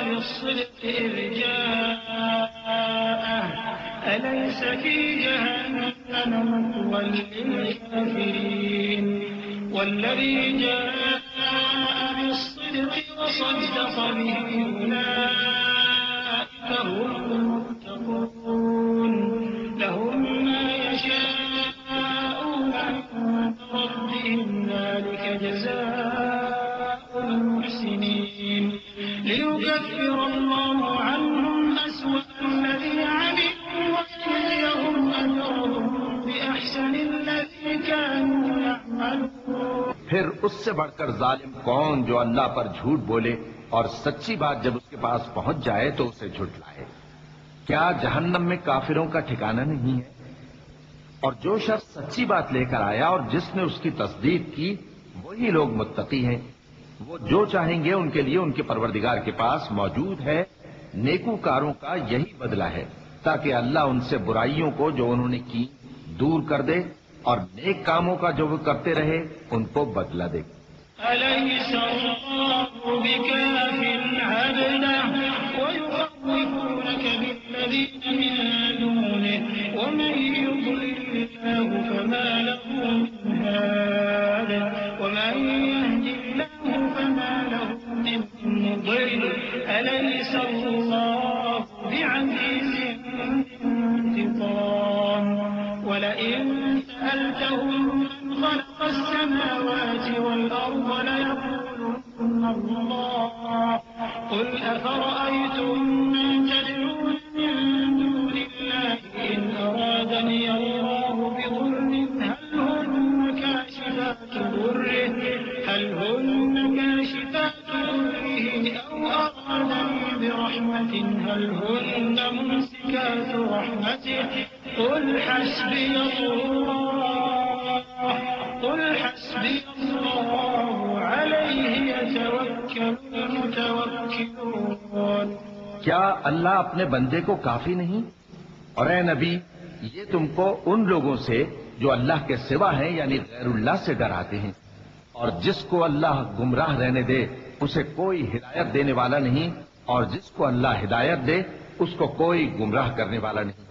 بالصدق إذ جاءه أليس في جهنم مثوى للكافرين والذي جاء بالصدق وصدق به أولئك هم المتقون لهم ما يشاءون عند ربهم ذلك جزاء المحسنين ليكفر الله عنهم أسوأ الذي عملوا ويجزيهم أجرهم بأحسن الذي كانوا يعملون۔ پھر اس سے بڑھ کر ظالم کون جو اللہ پر جھوٹ بولے اور سچی بات جب اس کے پاس پہنچ جائے تو اسے جھٹلائے۔ کیا جہنم میں کافروں کا ٹھکانہ نہیں ہے؟ اور جو شخص سچی بات لے کر آیا اور جس نے اس کی تصدیق کی وہی لوگ متقی ہیں۔ وہ جو چاہیں گے ان کے لیے ان کے پروردگار کے پاس موجود ہے۔ نیکوکاروں کا یہی بدلہ ہے تاکہ اللہ ان سے برائیوں کو جو انہوں نے کی دور کر دے اور نیک کاموں کا جو وہ کرتے رہے ان کو بدلہ دے۔ أليس الله بكاف عبده ويخوفونك بالذين من دونه ومن يضلل الله فما له من هاد ومن يهد الله فما له من مضل أليس الله بعزيز انتقام ولئن سألتهم من خلق السماوات والأرض ليقولن الله قل أفرأيتم ما تدعون من دون الله إن أرادني الله بضر هل هن كاشفات ضره أو أرادني برحمة هل هن ممسكات رحمته قل حسبي الله عليه يتوكل المتوكلون۔ کیا اللہ اپنے بندے کو کافی نہیں؟ اور اے نبی یہ تم کو ان لوگوں سے جو اللہ کے سوا ہیں یعنی غیر اللہ سے ڈراتے ہیں، اور جس کو اللہ گمراہ رہنے دے اسے کوئی ہدایت دینے والا نہیں، اور جس کو اللہ ہدایت دے اس کو کوئی گمراہ کرنے والا نہیں۔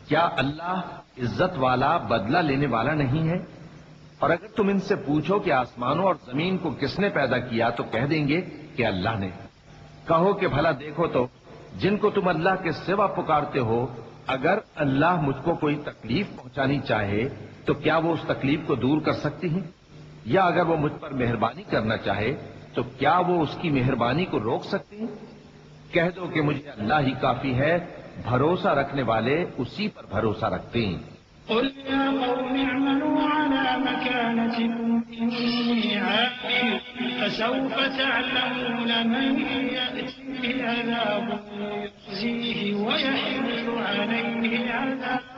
کیا اللہ عزت والا بدلہ لینے والا نہیں ہے؟ اور اگر تم ان سے پوچھو کہ آسمانوں اور زمین کو کس نے پیدا کیا تو کہہ دیں گے کہ اللہ نے۔ کہو کہ بھلا دیکھو تو جن کو تم اللہ کے سوا پکارتے ہو اگر اللہ مجھ کو کوئی تکلیف پہنچانی چاہے تو کیا وہ اس تکلیف کو دور کر سکتی ہیں؟ یا اگر وہ مجھ پر مہربانی کرنا چاہے تو کیا وہ اس کی مہربانی کو روک سکتی ہیں؟ کہہ دو کہ مجھے اللہ ہی کافی ہے، بھروسہ رکھنے والے اسی پر بھروسہ رکھتے ہیں۔ قل يا قوم اعملوا على مكانتكم إني عامل فسوف تعلمون من يأتيه عذاب يخزيه ويحل عليه عذاب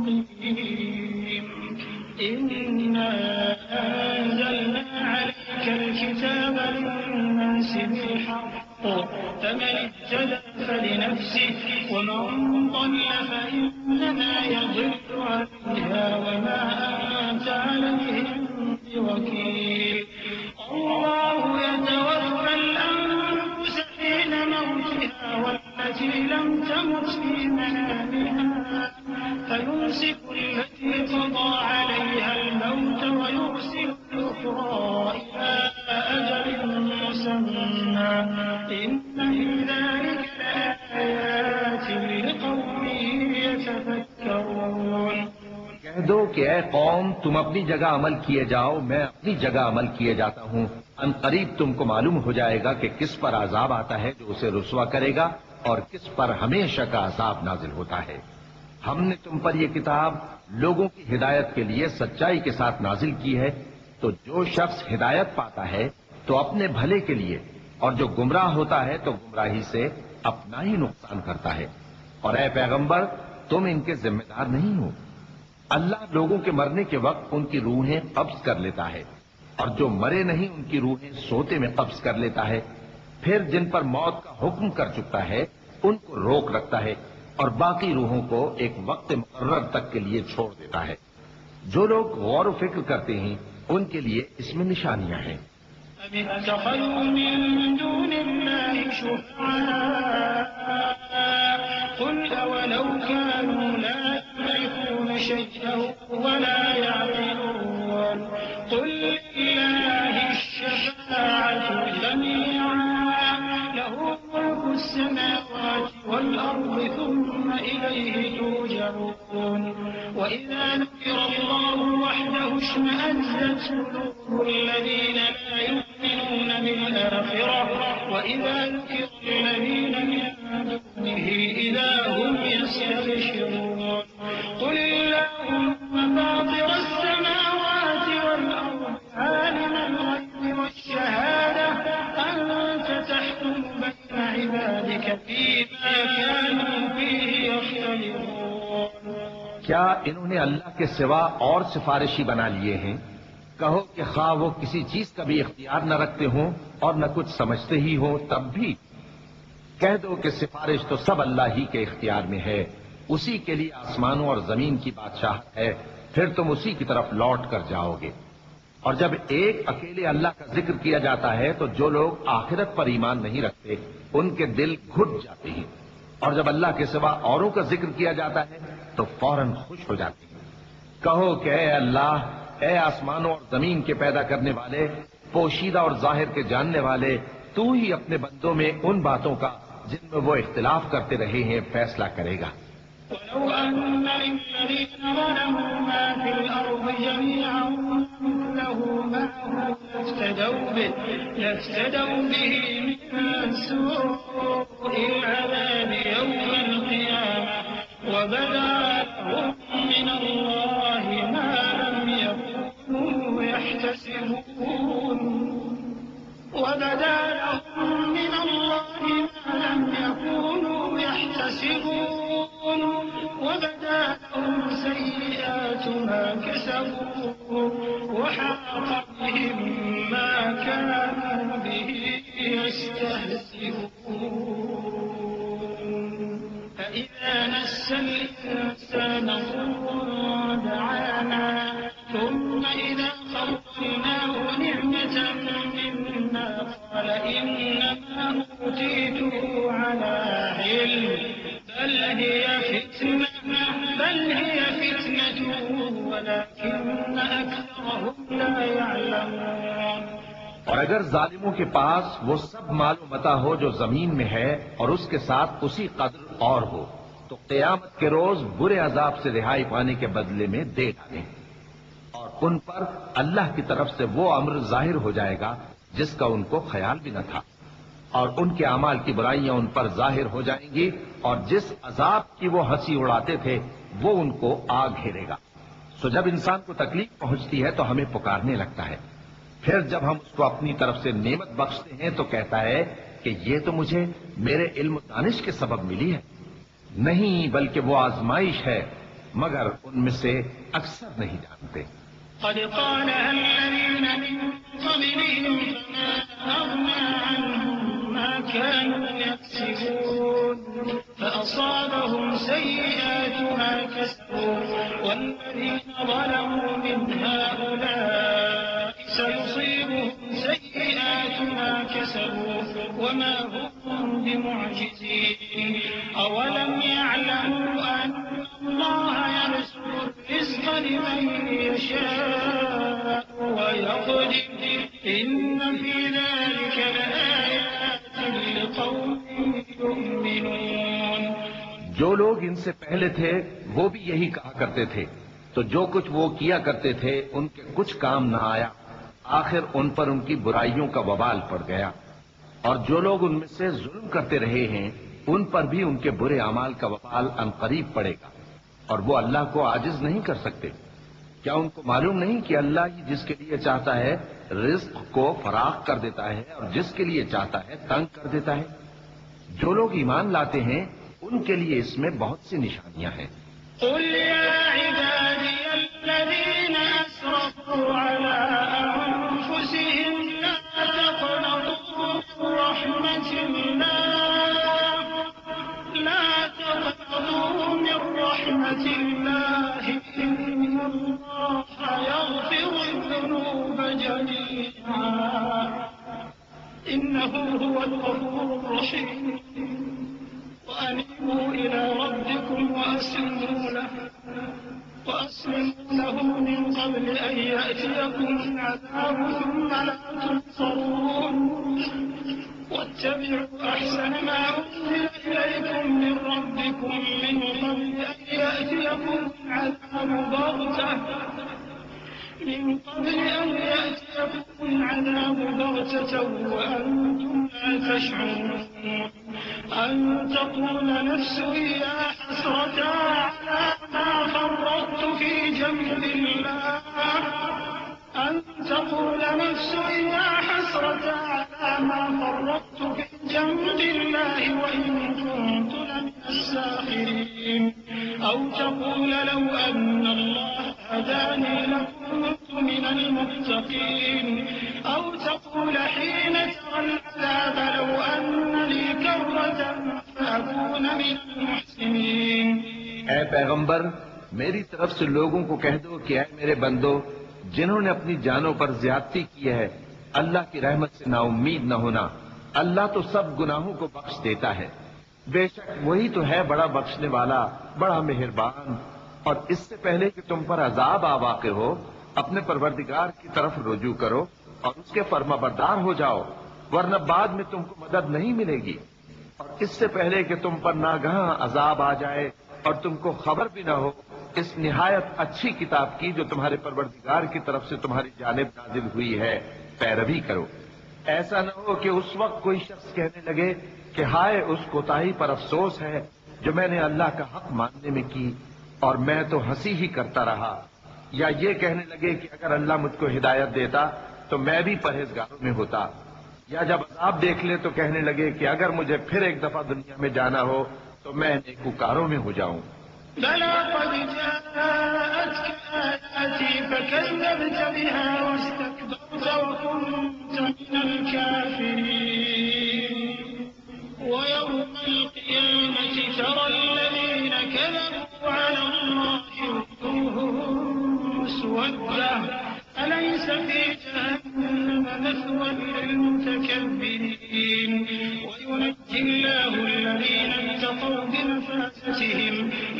مقيم إنا أنزلنا عليك الكتاب للناس بالحق فمن اهتدى فلنفسه ومن ضل فإنما يضل عليها وما أنت عليهم بوكيل الله يتوفى الأنفس حين موتها والتي لم تمت في منامها فيمسك التي قضى عليها الموت ويرسل الأخرى إلى أجل مسمى إن في ذلك لآيات لقوم يتفكرون۔ کہہ دو کہ اے قوم تم اپنی جگہ عمل کیے جاؤ، میں اپنی جگہ عمل کیے جاتا ہوں۔ ان قریب تم کو معلوم ہو جائے گا کہ کس پر عذاب آتا ہے جو اسے رسوا کرے گا اور کس پر ہمیشہ کا عذاب نازل ہوتا ہے۔ ہم نے تم پر یہ کتاب لوگوں کی ہدایت کے لیے سچائی کے ساتھ نازل کی ہے، تو جو شخص ہدایت پاتا ہے تو اپنے بھلے کے لیے، اور جو گمراہ ہوتا ہے تو گمراہی سے اپنا ہی نقصان کرتا ہے۔ اور اے پیغمبر تم ان کے ذمہ دار نہیں ہو۔ اللہ لوگوں کے مرنے کے وقت ان کی روحیں قبض کر لیتا ہے، اور جو مرے نہیں ان کی روحیں سوتے میں قبض کر لیتا ہے، پھر جن پر موت کا حکم کر چکتا ہے ان کو روک رکھتا ہے اور باقی روحوں کو ایک وقت مقرر تک کے لیے چھوڑ دیتا ہے۔ جو لوگ غور و فکر کرتے ہیں ان کے لیے اس میں نشانیاں ہیں۔ أم اتخذوا من دون الله شفعاء قل أولو كانوا لا يملكون شيئا ولا يعقلون قل لله الشفاعة جميعا له ملك السماوات والأرض ثم إليه ترجعون وإذا ذكر الله وحده اشمأزت قلوب الذين لا يؤمنون بالآخرة وإذا ذكر الذين من دونه إذا هم يستبشرون قل اللهم فاطر السماوات والأرض عالم الغيب والشهادة أنت تحكم بين عبادك فيما كانوا فيه يختلفون کیا انہوں نے اللہ کے سوا اور سفارشی بنا لیے ہیں؟ کہو کہ خواہ وہ کسی چیز کا بھی اختیار نہ رکھتے ہوں اور نہ کچھ سمجھتے ہی ہوں تب بھی کہہ دو کہ سفارش تو سب اللہ ہی کے اختیار میں ہے، اسی کے لیے آسمانوں اور زمین کی بادشاہت ہے، پھر تم اسی کی طرف لوٹ کر جاؤ گے۔ اور جب ایک اکیلے اللہ کا ذکر کیا جاتا ہے تو جو لوگ آخرت پر ایمان نہیں رکھتے ان کے دل گھٹ جاتے ہیں، اور جب اللہ کے سوا اوروں کا ذکر کیا جاتا ہے تو فوراً خوش ہو جاتے ہیں۔ کہو کہ اے اللہ، اے آسمانوں اور زمین کے پیدا کرنے والے، پوشیدہ اور ظاہر کے جاننے والے، تو ہی اپنے بندوں میں ان باتوں کا جن میں وہ اختلاف کرتے رہے ہیں فیصلہ کرے گا۔ ولو أن للذين ظلموا ما في الأرض جميعا له معه لافتدوا به من سوء العذاب يوم القيامة وبدا لهم من الله ما لم يكونوا يحتسبون وبدا لهم من الله ما لم يكونوا يحتسبون وبدا لهم سيئات ما كسبوا وحاق بهم ما كانوا به يستهزئون فإذا مس الإنسان ضر دعانا ثم إذا خولناه نعمة منا قال إنما أوتيته على علم بل هي فتنة ولكن أكثرهم لا يعلمون۔ اور اگر ظالموں کے پاس وہ سب مال و متاع ہو جو زمین میں ہے اور اس کے ساتھ اسی قدر اور ہو تو قیامت کے روز برے عذاب سے رہائی پانے کے بدلے میں دے ڈالیں، اور ان پر اللہ کی طرف سے وہ امر ظاہر ہو جائے گا جس کا ان کو خیال بھی نہ تھا، اور ان کے اعمال کی برائیاں ان پر ظاہر ہو جائیں گی، اور جس عذاب کی وہ ہنسی اڑاتے تھے وہ ان کو آ گھیرے گا۔ سو جب انسان کو تکلیف پہنچتی ہے تو ہمیں پکارنے لگتا ہے، پھر جب ہم اس کو اپنی طرف سے نعمت بخشتے ہیں تو کہتا ہے کہ یہ تو مجھے میرے علم و دانش کے سبب ملی ہے، نہیں بلکہ وہ آزمائش ہے، مگر ان میں سے اکثر نہیں جانتے۔ قد قالها الذين من قبلهم فما أغنى عنهم ما كانوا يكسبون فأصابهم سيئات ما كسبوا والذين ظلموا من هؤلاء سيصيبهم سيئات ما كسبوا وما هم بمعجزين أولم يعلموا أن الله يبسط الرزق لمن يشاء ويقدر إن في ذلك لآيات لقوم يؤمنون۔ جو لوگ ان سے پہلے تھے وہ بھی یہی کہا کرتے تھے، تو جو کچھ وہ کیا کرتے تھے ان کے کچھ کام نہ آیا، آخر ان پر ان کی برائیوں کا وبال پڑ گیا، اور جو لوگ ان میں سے ظلم کرتے رہے ہیں ان پر بھی ان کے برے اعمال کا وبال عنقریب پڑے گا، اور وہ اللہ کو عاجز نہیں کر سکتے۔ کیا ان کو معلوم نہیں کہ اللہ ہی جس کے لیے چاہتا ہے رزق کو فراخ کر دیتا ہے اور جس کے لیے چاہتا ہے تنگ کر دیتا ہے؟ جو لوگ ایمان لاتے ہیں ان کے لیے اس میں بہت سی نشانیاں ہیں۔ قل يا عبادي الذين أسرفوا على أنفسهم لا تقنطوا من رحمة الله إن الله يغفر الذنوب جميعا إنه هو الغفور الرحيم وأنيبوا إلى ربكم وأسلموا له من قبل أن يأتيكم العذاب ثم لا تنصرون واتبعوا أحسن ما أنزل إليكم من ربكم من قبل أن يأتيكم العذاب بغتة وأنتم لا تشعرون أن تقول نفس يا حسرة على ما فرطت في جنب الله وإن كنت لمن الساخرين أو تقول لو أن الله هداني لكنت من المتقين أو تقول حين ترى العذاب لو أن لي كرة فأكون من المحسنين. اے پیغمبر، میری طرف سے لوگوں کو کہہ دو کہ اے میرے بندو، جنہوں نے اپنی جانوں پر زیادتی کی ہے، اللہ کی رحمت سے نا امید نہ ہونا. اللہ تو سب گناہوں کو بخش دیتا ہے، بے شک وہی تو ہے بڑا بخشنے والا، بڑا مہربان. اور اس سے پہلے کہ تم پر عذاب آ واقع ہو، اپنے پروردگار کی طرف رجوع کرو اور اس کے فرما بردار ہو جاؤ، ورنہ بعد میں تم کو مدد نہیں ملے گی. اور اس سے پہلے کہ تم پر ناگہاں عذاب آ جائے اور تم کو خبر بھی نہ ہو، اس نہایت اچھی کتاب کی جو تمہارے پروردگار کی طرف سے تمہاری جانب نازل ہوئی ہے پیروی کرو. ایسا نہ ہو کہ اس وقت کوئی شخص کہنے لگے کہ ہائے اس کوتاہی پر افسوس ہے جو میں نے اللہ کا حق ماننے میں کی اور میں تو ہنسی ہی کرتا رہا، یا یہ کہنے لگے کہ اگر اللہ مجھ کو ہدایت دیتا تو میں بھی پرہیزگاروں میں ہوتا، یا جب عذاب دیکھ لے تو کہنے لگے کہ اگر مجھے پھر ایک دفعہ دنیا میں جانا ہو تو میں نیکوکاروں میں ہو جاؤں. بلى قد جاءتك آياتي فكذبت بها واستكبرت وكنت من الكافرين. ويوم القيامة ترى الذين كذبوا على الله وجوههم مسودة أليس في جهنم مثوى للمتكبرين. وينجي الله الذين اتقوا بمفازتهم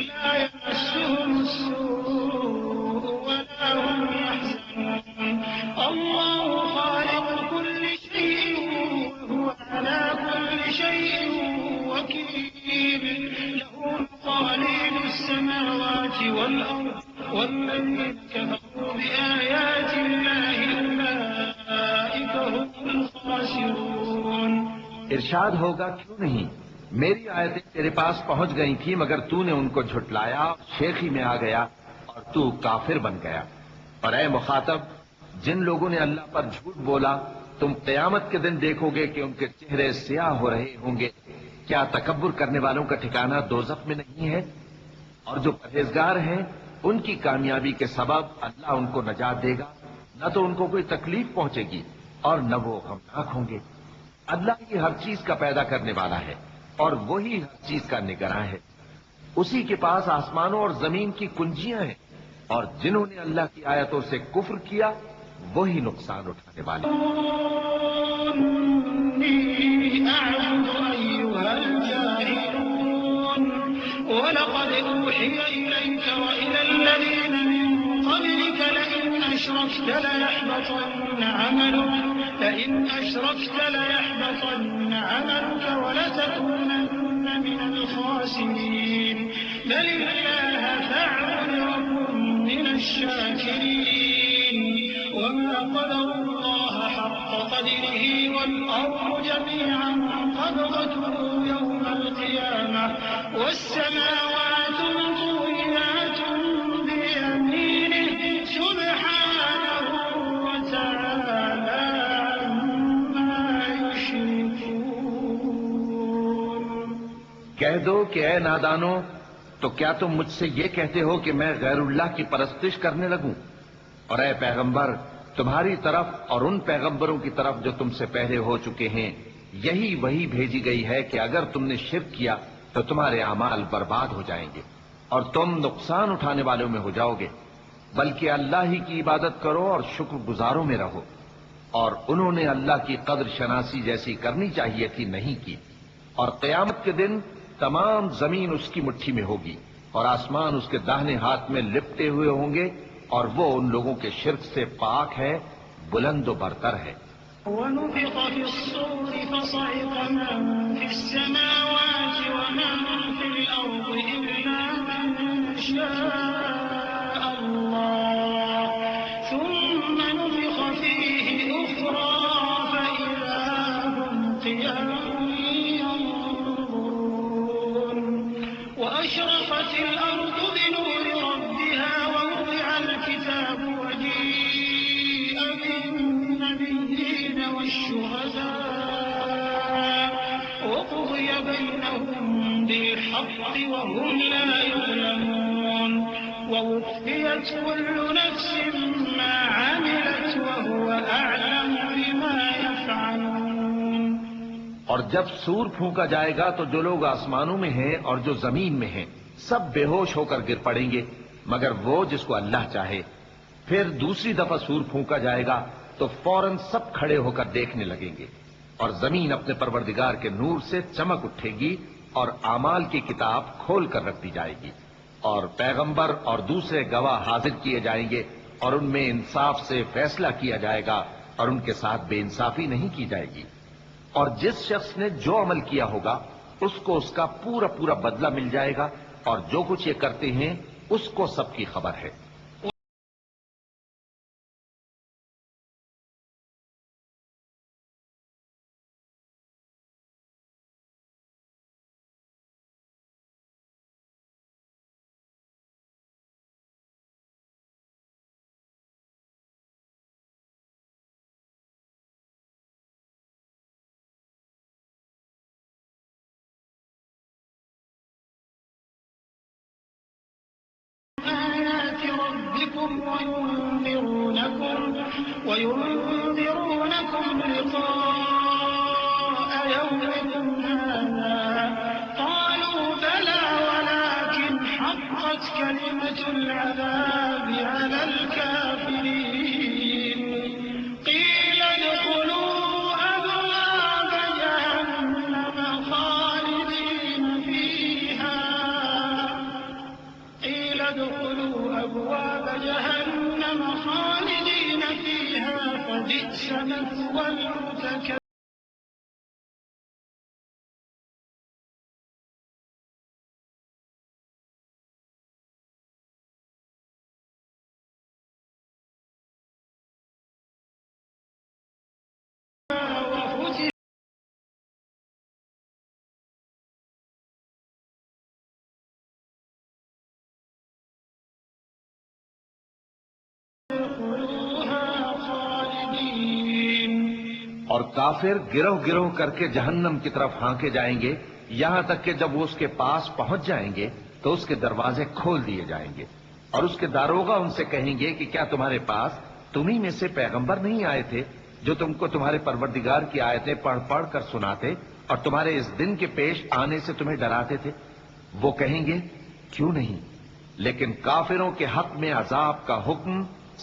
لا يمسهم السوء ولا هم يحزنون. الله خالق كل شيء وهو على كل شيء وكيل. له مقاليد السماوات والأرض والذين كفروا بآيات الله أولئك هم الخاسرون. ارشاد ہوگا کیوں نہیں، میری آیتیں تیرے پاس پہنچ گئی تھی مگر تو نے ان کو جھٹلایا، شیخی میں آ گیا اور تو کافر بن گیا. اور اے مخاطب، جن لوگوں نے اللہ پر جھوٹ بولا تم قیامت کے دن دیکھو گے کہ ان کے چہرے سیاہ ہو رہے ہوں گے. کیا تکبر کرنے والوں کا ٹھکانہ دوزخ میں نہیں ہے؟ اور جو پرہیزگار ہیں ان کی کامیابی کے سبب اللہ ان کو نجات دے گا، نہ تو ان کو کوئی تکلیف پہنچے گی اور نہ وہ غمناک ہوں گے. اللہ ہی ہر چیز کا پیدا کرنے والا ہے اور وہی ہر چیز کا نگراں ہے. اسی کے پاس آسمانوں اور زمین کی کنجیاں ہیں، اور جنہوں نے اللہ کی آیتوں سے کفر کیا وہی نقصان اٹھانے والے. وَلَقَدْ أُوحِيَ إِلَيْكَ وَإِلَى الَّذِينَ مِن قَبْلِكَ لَئِنْ أَشْرَكْتَ لَيَحْبَطَنَّ عَمَلُكَ وَلَتَكُونَنَّ مِنَ الْخَاسِرِينَ. بَلِ اللَّهَ فَاعْبُدْ وَكُن مِّنَ الشَّاكِرِينَ. وَمَا قَدَرُوا اللَّهَ حَقَّ قَدْرِهِ وَالْأَرْضُ جَمِيعًا قَبْضَتُهُ يَوْمَ الْقِيَامَةِ وَالسَّمَاوَاتُ مَطْوِيَّاتٌ بِيَمِينِهِ سُبْحَانَهُ وَتَعَالَى عَمَّا يُشْرِكُونَ. کہہ دو کہ اے نادانو، تو کیا تم مجھ سے یہ کہتے ہو کہ میں غیر اللہ کی پرستش کرنے لگوں؟ اور اے پیغمبر، تمہاری طرف اور ان پیغمبروں کی طرف جو تم سے پہلے ہو چکے ہیں یہی وہی بھیجی گئی ہے کہ اگر تم نے شرک کیا تو تمہارے اعمال برباد ہو جائیں گے اور تم نقصان اٹھانے والوں میں ہو جاؤ گے. بلکہ اللہ ہی کی عبادت کرو اور شکر گزاروں میں رہو. اور انہوں نے اللہ کی قدر شناسی جیسی کرنی چاہیے تھی نہیں کی. اور قیامت کے دن تمام زمین اس کی مٹھی میں ہوگی اور آسمان اس کے داہنے ہاتھ میں لپٹے ہوئے ہوں گے، اور وہ ان لوگوں کے شرک سے پاک ہے، بلند و برتر ہے. ونفخ في الصور فصعق من في السماوات ومن في الأرض إلا من شاء الله ثم نفخ فيه أخرى فإذا هم قيام ينظرون وأشرقت الأرض بنور ربها ووضع الكتاب وجيء بالنبيين والشهداء وقضي بينهم بالحق وهم لا يظلمون ووفيت كل نفس ما عملت وهو أعلم بما يفعلون. اور جب سور پھونکا جائے گا تو جو لوگ آسمانوں میں ہیں اور جو زمین میں ہیں سب بے ہوش ہو کر گر پڑیں گے مگر وہ جس کو اللہ چاہے. پھر دوسری دفعہ سور پھونکا جائے گا تو فوراً سب کھڑے ہو کر دیکھنے لگیں گے، اور زمین اپنے پروردگار کے نور سے چمک اٹھے گی اور اعمال کی کتاب کھول کر رکھ دی جائے گی، اور پیغمبر اور دوسرے گواہ حاضر کیے جائیں گے، اور ان میں انصاف سے فیصلہ کیا جائے گا اور ان کے ساتھ بے انصافی نہیں کی جائے گی. اور جس شخص نے جو عمل کیا ہوگا اس کو اس کا پورا پورا بدلہ مل جائے گا، اور جو کچھ یہ کرتے ہیں اس کو سب کی خبر ہے. آيات ربكم وينذرونكم لقاء يومكم هذا قالوا بلى ولكن حقت كلمة العذاب على الكافرين قيل ادخلوا أبواب جهنم خالدين فيها قيل ادخلوا أبواب جهنم خالدين فيها فبئس مثوى المتكبرين. اور کافر گروہ گروہ کر کے جہنم کی طرف ہانکے جائیں گے، یہاں تک کہ جب وہ اس کے پاس پہنچ جائیں گے تو اس کے دروازے کھول دیے جائیں گے، اور اس کے داروغہ ان سے کہیں گے کہ کیا تمہارے پاس تمہیں میں سے پیغمبر نہیں آئے تھے جو تم کو تمہارے پروردگار کی آیتیں پڑھ پڑھ کر سناتے اور تمہارے اس دن کے پیش آنے سے تمہیں ڈراتے تھے؟ وہ کہیں گے کیوں نہیں، لیکن کافروں کے حق میں عذاب کا حکم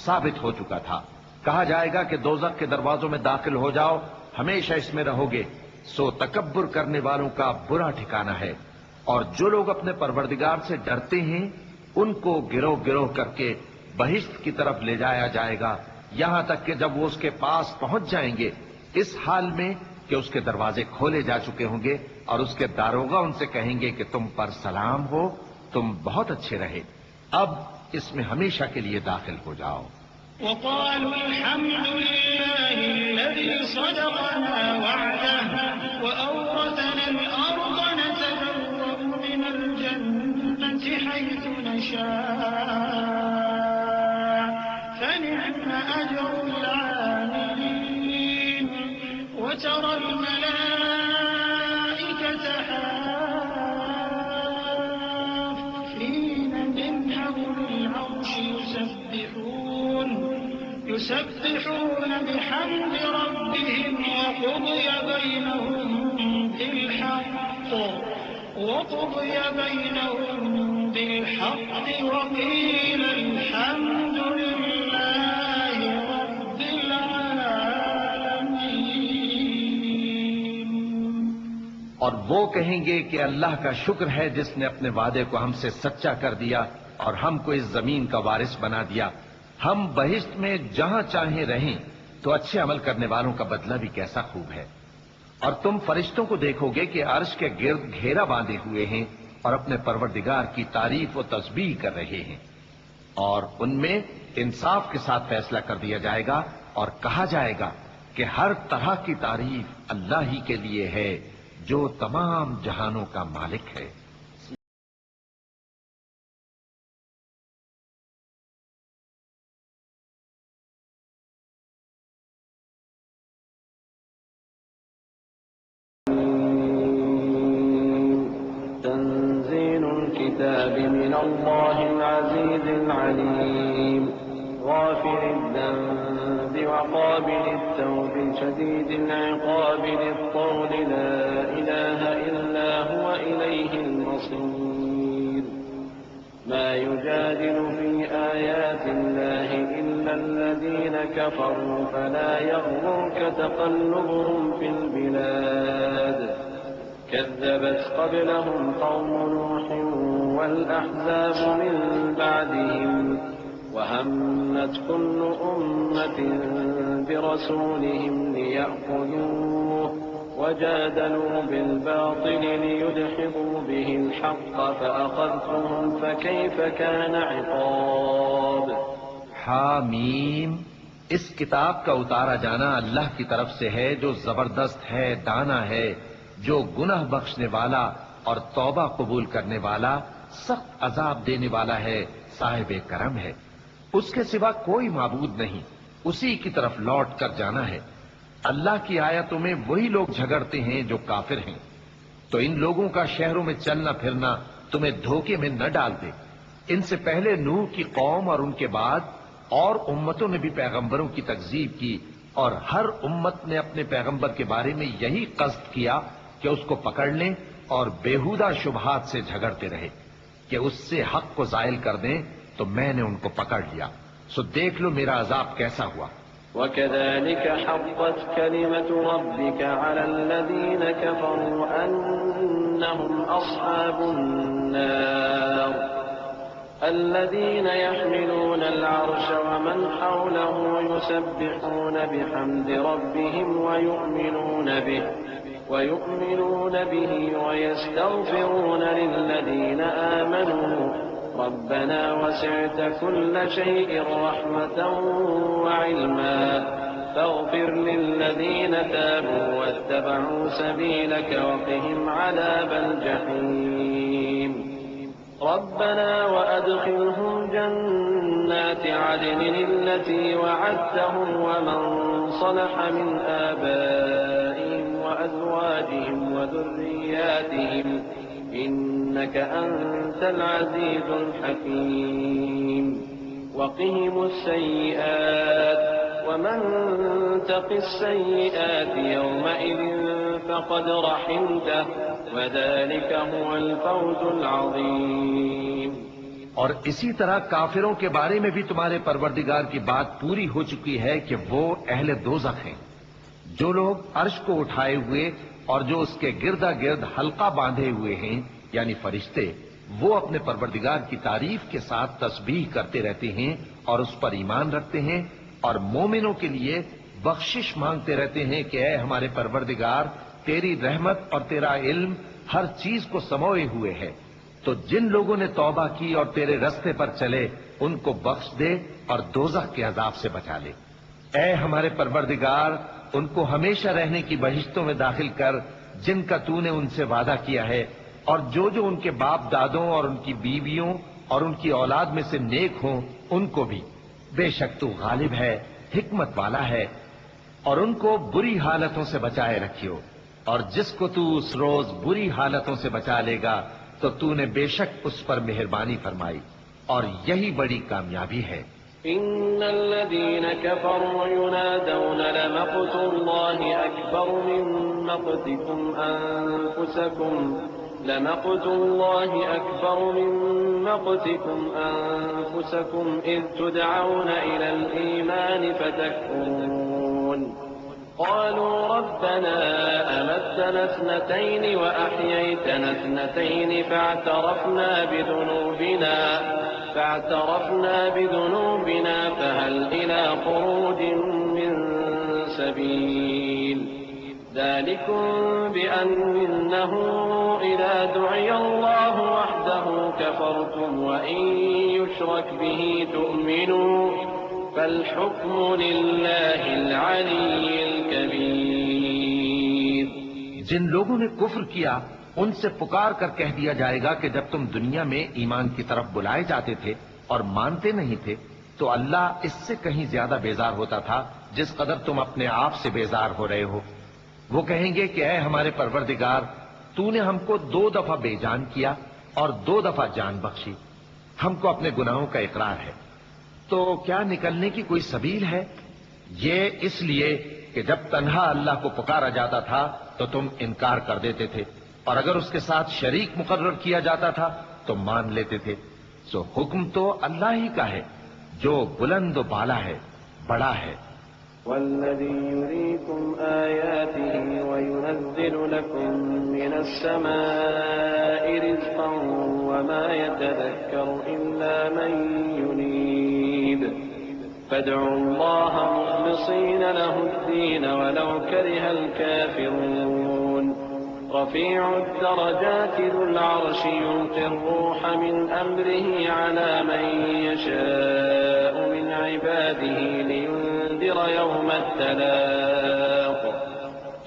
ثابت ہو چکا تھا. کہا جائے گا کہ دوزخ کے دروازوں میں داخل ہو جاؤ، ہمیشہ اس میں رہو گے، سو تکبر کرنے والوں کا برا ٹھکانہ ہے. اور جو لوگ اپنے پروردگار سے ڈرتے ہیں ان کو گروہ گروہ کر کے بہشت کی طرف لے جایا جائے گا، یہاں تک کہ جب وہ اس کے پاس پہنچ جائیں گے اس حال میں کہ اس کے دروازے کھولے جا چکے ہوں گے، اور اس کے داروغہ ان سے کہیں گے کہ تم پر سلام ہو، تم بہت اچھے رہے، اب اس میں ہمیشہ کے لیے داخل ہو جاؤ. وقالوا الحمد لله الذي صدقنا وعده وأورثنا الأرض نتبوأ من الجنة حيث نشاء فنعم أجر العاملين وترى الملائكة حافين من حول العرش يسبحون بحمد ربهم وقضي بينهم بالحق وقيل الحمد لله رب العالمين. اور وہ کہیں گے کہ اللہ کا شکر ہے جس نے اپنے وعدے کو ہم سے سچا کر دیا اور ہم کو اس زمین کا وارث بنا دیا. ہم بہشت میں جہاں چاہیں رہیں تو اچھے عمل کرنے والوں کا بدلہ بھی کیسا خوب ہے. اور تم فرشتوں کو دیکھو گے کہ عرش کے گرد گھیرا باندھے ہوئے ہیں اور اپنے پروردگار کی تعریف و تسبیح کر رہے ہیں. اور ان میں انصاف کے ساتھ فیصلہ کر دیا جائے گا اور کہا جائے گا کہ ہر طرح کی تعریف اللہ ہی کے لیے ہے جو تمام جہانوں کا مالک ہے. تنزيل الكتاب من الله العزيز العليم غافر الذنب وقابل التوب شديد العقاب ذي الطول لا إله إلا هو إليه المصير. ما يجادل في آيات الله إلا الذين كفروا فلا يغرك تقلبهم في البلاد. كذبت قبلهم قوم نوح والأحزاب من بعدهم وهمت كل أمة برسولهم ليأخذوه وجادلوا بالباطل ليدحضوا به الحق فأخذتهم فكيف كان عقاب. حامیم. اس کتاب کا اتارا جانا اللہ کی طرف سے ہے جو زبردست ہے، دانا ہے، جو گناہ بخشنے والا اور توبہ قبول کرنے والا، سخت عذاب دینے والا ہے، صاحب کرم ہے. اس کے سوا کوئی معبود نہیں، اسی کی طرف لوٹ کر جانا ہے. اللہ کی آیتوں میں وہی لوگ جھگڑتے ہیں جو کافر ہیں. تو ان لوگوں کا شہروں میں چلنا پھرنا تمہیں دھوکے میں نہ ڈال دے. ان سے پہلے نوح کی قوم اور ان کے بعد اور امتوں نے بھی پیغمبروں کی تکذیب کی، اور ہر امت نے اپنے پیغمبر کے بارے میں یہی قصد کیا کہ اس کو پکڑ لیں اور بیہودہ شبہات سے جھگڑتے رہے کہ اس سے حق کو زائل کر دیں. تو میں نے ان کو پکڑ لیا، سو دیکھ لو میرا عذاب کیسا ہوا. وكذلك حقت كلمة ربك على الذين كفروا أنهم أصحاب النار الذين يحملون العرش ومن حوله يسبحون بحمد ربهم ويؤمنون به ويستغفرون للذين آمنوا ربنا وسعت كل شيء رحمة وعلما فاغفر للذين تابوا واتبعوا سبيلك وقهم عذاب الجحيم. ربنا وأدخلهم جنات عدن التي وعدتهم ومن صلح من آبائهم وأزواجهم وذرياتهم إنك أنت العزيز الحكيم. وقهم السيئات ومن تق السيئات يومئذ فقد رحمته وذلك هو الفوز العظيم. اور اسی طرح کافروں کے بارے میں بھی تمہارے پروردگار کی بات پوری ہو چکی ہے کہ وہ اہل دوزخ ہیں. جو لوگ عرش کو اٹھائے ہوئے اور جو اس کے گردا گرد حلقہ باندھے ہوئے ہیں یعنی فرشتے، وہ اپنے پروردگار کی تعریف کے ساتھ تسبیح کرتے رہتے ہیں اور اس پر ایمان رکھتے ہیں، اور مومنوں کے لیے بخشش مانگتے رہتے ہیں کہ اے ہمارے پروردگار، تیری رحمت اور تیرا علم ہر چیز کو سموئے ہوئے ہے. تو جن لوگوں نے توبہ کی اور تیرے رستے پر چلے ان کو بخش دے اور دوزخ کے عذاب سے بچا لے. اے ہمارے پروردگار، ان کو ہمیشہ رہنے کی بہشتوں میں داخل کر جن کا تو نے ان سے وعدہ کیا ہے، اور جو ان کے باپ دادوں اور ان کی بیویوں اور ان کی اولاد میں سے نیک ہوں ان کو بھی. بے شک تو غالب ہے، حکمت والا ہے. اور ان کو بری حالتوں سے بچائے رکھیو، اور جس کو تو اس روز بری حالتوں سے بچا لے گا تو تو نے بے شک اس پر مہربانی فرمائی، اور یہی بڑی کامیابی ہے. إن الذين كفروا ينادون لمقت الله أكبر من مقتكم أنفسكم لمقت الله أكبر من مقتكم أنفسكم إذ تدعون إلى الإيمان فتكفرون قالوا ربنا أمتنا اثنتين وأحييتنا اثنتين فاعترفنا بذنوبنا فهل إلى خروج من سبيل ذلكم بأنه إذا دعي الله وحده كفرتم وإن يشرك به تؤمنوا فالحكم لله العلي الكبير۔ جن لوگوں نے کفر کیا ان سے پکار کر کہہ دیا جائے گا کہ جب تم دنیا میں ایمان کی طرف بلائے جاتے تھے اور مانتے نہیں تھے تو اللہ اس سے کہیں زیادہ بیزار ہوتا تھا جس قدر تم اپنے آپ سے بیزار ہو رہے ہو۔ وہ کہیں گے کہ اے ہمارے پروردگار، تو نے ہم کو 2 دفعہ بے جان کیا اور 2 دفعہ جان بخشی، ہم کو اپنے گناہوں کا اقرار ہے، تو کیا نکلنے کی کوئی سبیل ہے؟ یہ اس لیے کہ جب تنہا اللہ کو پکارا جاتا تھا تو تم انکار کر دیتے تھے، اور اگر اس کے ساتھ شریک مقرر کیا جاتا تھا تو مان لیتے تھے۔ سو حکم تو اللہ ہی کا ہے جو بلند و بالا ہے، بڑا ہے۔ والذي يريكم آياته وينزل لكم من السماء رزقا وما يتذكر إلا من ينيب فادعوا الله مخلصين له الدين ولو كره الكافرون رفيع الدرجات ذو العرش يلقي الروح من أمره على من يشاء من عباده لينذر يوم التلاق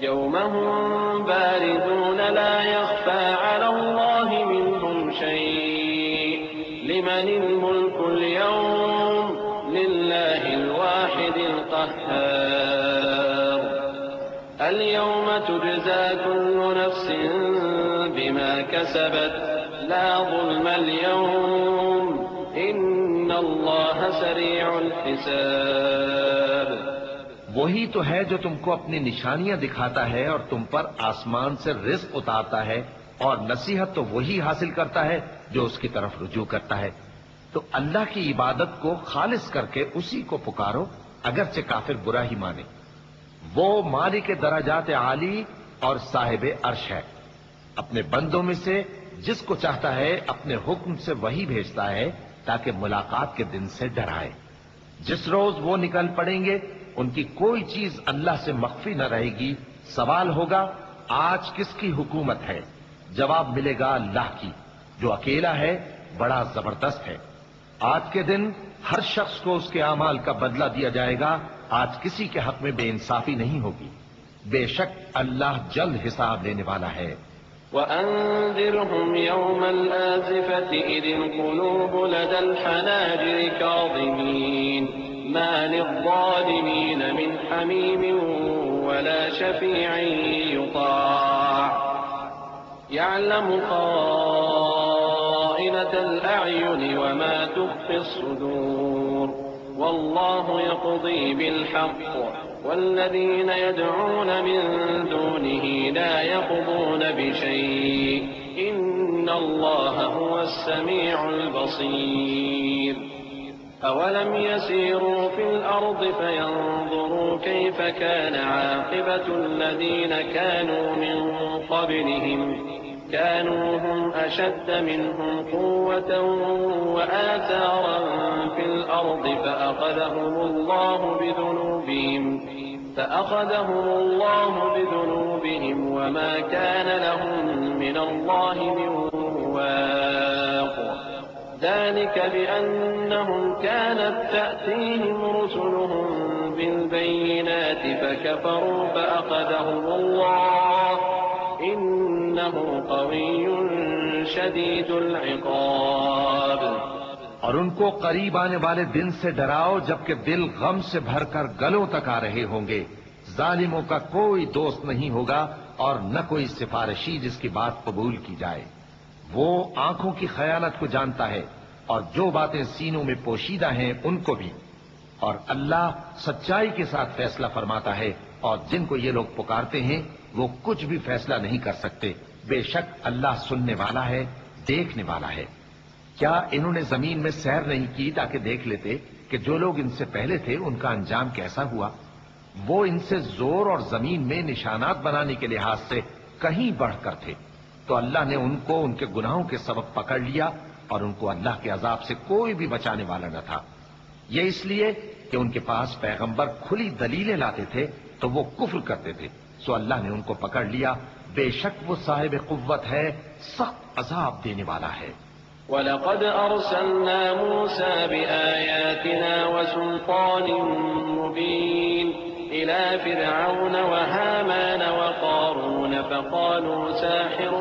يوم هم باردون لا يخفى على الله منهم شيء لمن الملك اليوم لله الواحد القهار اليوم تجزى كل نفس بما كسبت لا ظلم اليوم إن الله سريع الحساب۔ وہی تو ہے جو تم کو اپنی نشانیاں دکھاتا ہے اور تم پر آسمان سے رزق اتارتا ہے، اور نصیحت تو وہی حاصل کرتا ہے جو اس کی طرف رجوع کرتا ہے۔ تو اللہ کی عبادت کو خالص کر کے اسی کو پکارو اگرچہ کافر برا ہی مانے۔ وہ مالک درجات عالی اور صاحب عرش ہے، اپنے بندوں میں سے جس کو چاہتا ہے اپنے حکم سے وہی بھیجتا ہے تاکہ ملاقات کے دن سے ڈرائے۔ جس روز وہ نکل پڑیں گے ان کی کوئی چیز اللہ سے مخفی نہ رہے گی۔ سوال ہوگا آج کس کی حکومت ہے؟ جواب ملے گا اللہ کی جو اکیلا ہے، بڑا زبردست ہے۔ آج کے دن ہر شخص کو اس کے اعمال کا بدلہ دیا جائے گا۔ آج کسی کے حق میں بے انصافی نہیں ہوگی، بے شک اللہ جلد حساب لینے والا ہے۔ وأنذرهم يوم الآزفة إذ القلوب لدى الحناجر كاظمين ما للظالمين من حميم ولا شفيع يطاع يعلم خائنة الأعين وما تخفي الصدور والله يقضي بالحق والذين يدعون من دونه لا يقضون بشيء إن الله هو السميع البصير أولم يسيروا في الأرض فينظروا كيف كان عاقبة الذين كانوا من قبلهم كانوا هم أشد منهم قوة وآثارا في الأرض فأخذهم الله بذنوبهم وما كان لهم من الله من واق ذلك بأنهم كانت تأتيهم رسلهم بالبينات فكفروا فأخذهم الله إنه قوي شديد العقاب۔ اور ان کو قریب آنے والے دن سے ڈراؤ جبکہ دل غم سے بھر کر گلوں تک آ رہے ہوں گے۔ ظالموں کا کوئی دوست نہیں ہوگا اور نہ کوئی سفارشی جس کی بات قبول کی جائے۔ وہ آنکھوں کی خیانت کو جانتا ہے اور جو باتیں سینوں میں پوشیدہ ہیں ان کو بھی، اور اللہ سچائی کے ساتھ فیصلہ فرماتا ہے، اور جن کو یہ لوگ پکارتے ہیں وہ کچھ بھی فیصلہ نہیں کر سکتے بے شک اللہ سننے والا ہے، دیکھنے والا ہے۔ کیا انہوں نے زمین میں سیر نہیں کی تاکہ دیکھ لیتے کہ جو لوگ ان سے پہلے تھے ان کا انجام کیسا ہوا؟ وہ ان سے زور اور زمین میں نشانات بنانے کے لحاظ سے کہیں بڑھ کر تھے، تو اللہ نے ان کو ان کے گناہوں کے سبب پکڑ لیا اور ان کو اللہ کے عذاب سے کوئی بھی بچانے والا نہ تھا۔ یہ اس لیے کہ ان کے پاس پیغمبر کھلی دلیلیں لاتے تھے تو وہ کفر کرتے تھے، سو اللہ نے ان کو پکڑ لیا، بے شک وہ صاحب قوت ہے، سخت عذاب دینے والا ہے۔ وَلَقَدْ أَرْسَلْنَا مُوسَىٰ بِآيَاتِنَا وَسُلْطَانٍ مُّبِينٍ إِلَىٰ فِرْعَوْنَ وَهَامَانَ وَقَارُونَ فَقَالُوا سَاحِرٌ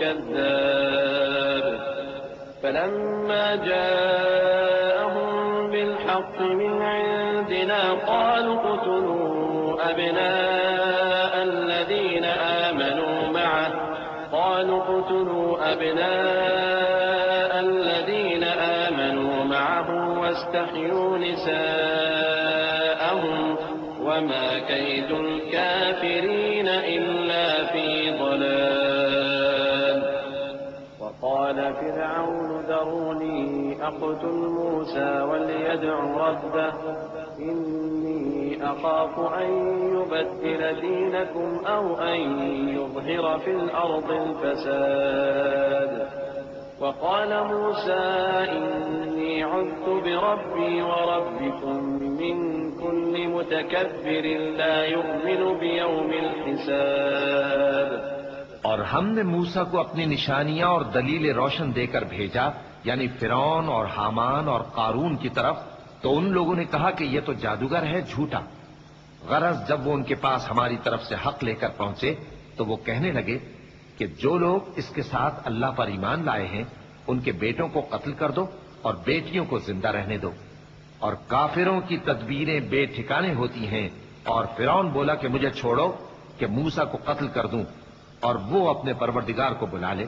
كَذَّابٌ فَلَمَّا جَاءَهُم بِالْحَقِّ مِنْ عِندِنَا قَالُوا اقْتُلُوا أَبْنَاءَ الَّذِينَ آمَنُوا مَعَهُ وَاسْتَحْيُوا نِسَاءَهُمْ وَمَا كَيْدُ الْكَافِرِينَ إِلَّا فِي ضَلَالٍ وَقَالَ فِرْعَوْنُ ذَرُونِي أَقْتُلْ مُوسَىٰ وَلْيَدْعُ رَبَّهُ إِنِّي أَخَافُ أَن يُبَدِّلَ دِينَكُمْ أَوْ أَن يُظْهِرَ فِي الْأَرْضِ الْفَسَادَ وَقَالَ مُوسَىٰ إِنِّي عُذْتُ بِرَبِّي وَرَبِّكُم مِّن كُلِّ مُتَكَبِّرٍ لَّا يُؤْمِنُ بِيَوْمِ الْحِسَابِ۔ اور ہم نے موسیٰ کو اپنی نشانیاں اور دلیل روشن دے کر بھیجا، یعنی فرعون اور حامان اور قارون کی طرف، تو ان لوگوں نے کہا کہ یہ تو جادوگر ہے، جھوٹا۔ غرض جب وہ ان کے پاس ہماری طرف سے حق لے کر پہنچے تو وہ کہنے لگے کہ جو لوگ اس کے ساتھ اللہ پر ایمان لائے ہیں ان کے بیٹوں کو قتل کر دو اور بیٹیوں کو زندہ رہنے دو۔ اور کافروں کی تدبیریں بے ٹھکانے ہوتی ہیں، اور فرعون بولا کہ مجھے چھوڑو کہ موسیٰ کو قتل کر دوں اور وہ اپنے پروردگار کو بلا لے۔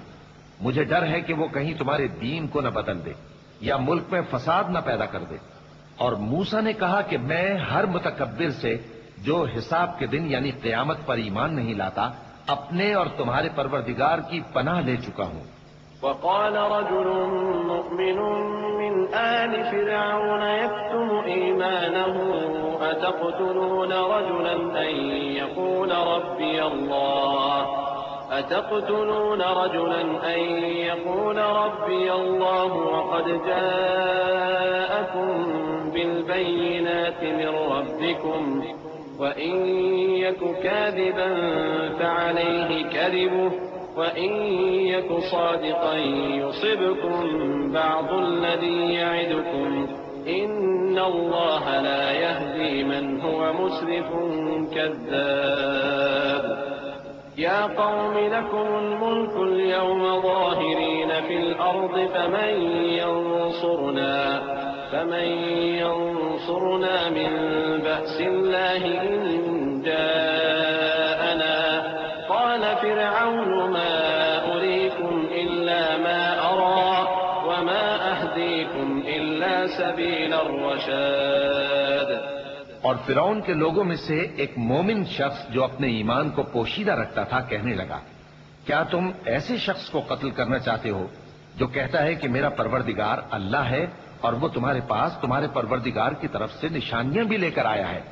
مجھے ڈر ہے کہ وہ کہیں تمہارے دین کو نہ بدل دے یا ملک میں فساد نہ پیدا کر دے۔ اور موسیٰ نے کہا کہ میں ہر متکبر سے جو حساب کے دن یعنی قیامت پر ایمان نہیں لاتا اپنے اور تمہارے پروردگار کی پناہ لے چکا ہوں۔ وقال رجل مؤمن من آل فرعون يكتم إيمانه أتقتلون رجلا أن يقول ربي الله وقد جاءكم بالبينات من ربكم وإن يك كاذبا فعليه كذبه وإن يك صادقا يصبكم بعض الذي يعدكم إن الله لا يهدي من هو مسرف كذاب يا قوم لكم الملك اليوم ظاهرين في الأرض فمن ينصرنا من بأس الله إن جاءنا قال فرعون ما أريكم إلا ما أرى وما أهديكم إلا سبيل الرشاد۔ اور فرعون کے لوگوں میں سے ایک مومن شخص جو اپنے ایمان کو پوشیدہ رکھتا تھا کہنے لگا، کیا تم ایسے شخص کو قتل کرنا چاہتے ہو جو کہتا ہے کہ میرا پروردگار اللہ ہے اور وہ تمہارے پاس تمہارے پروردگار کی طرف سے نشانیاں بھی لے کر آیا ہے؟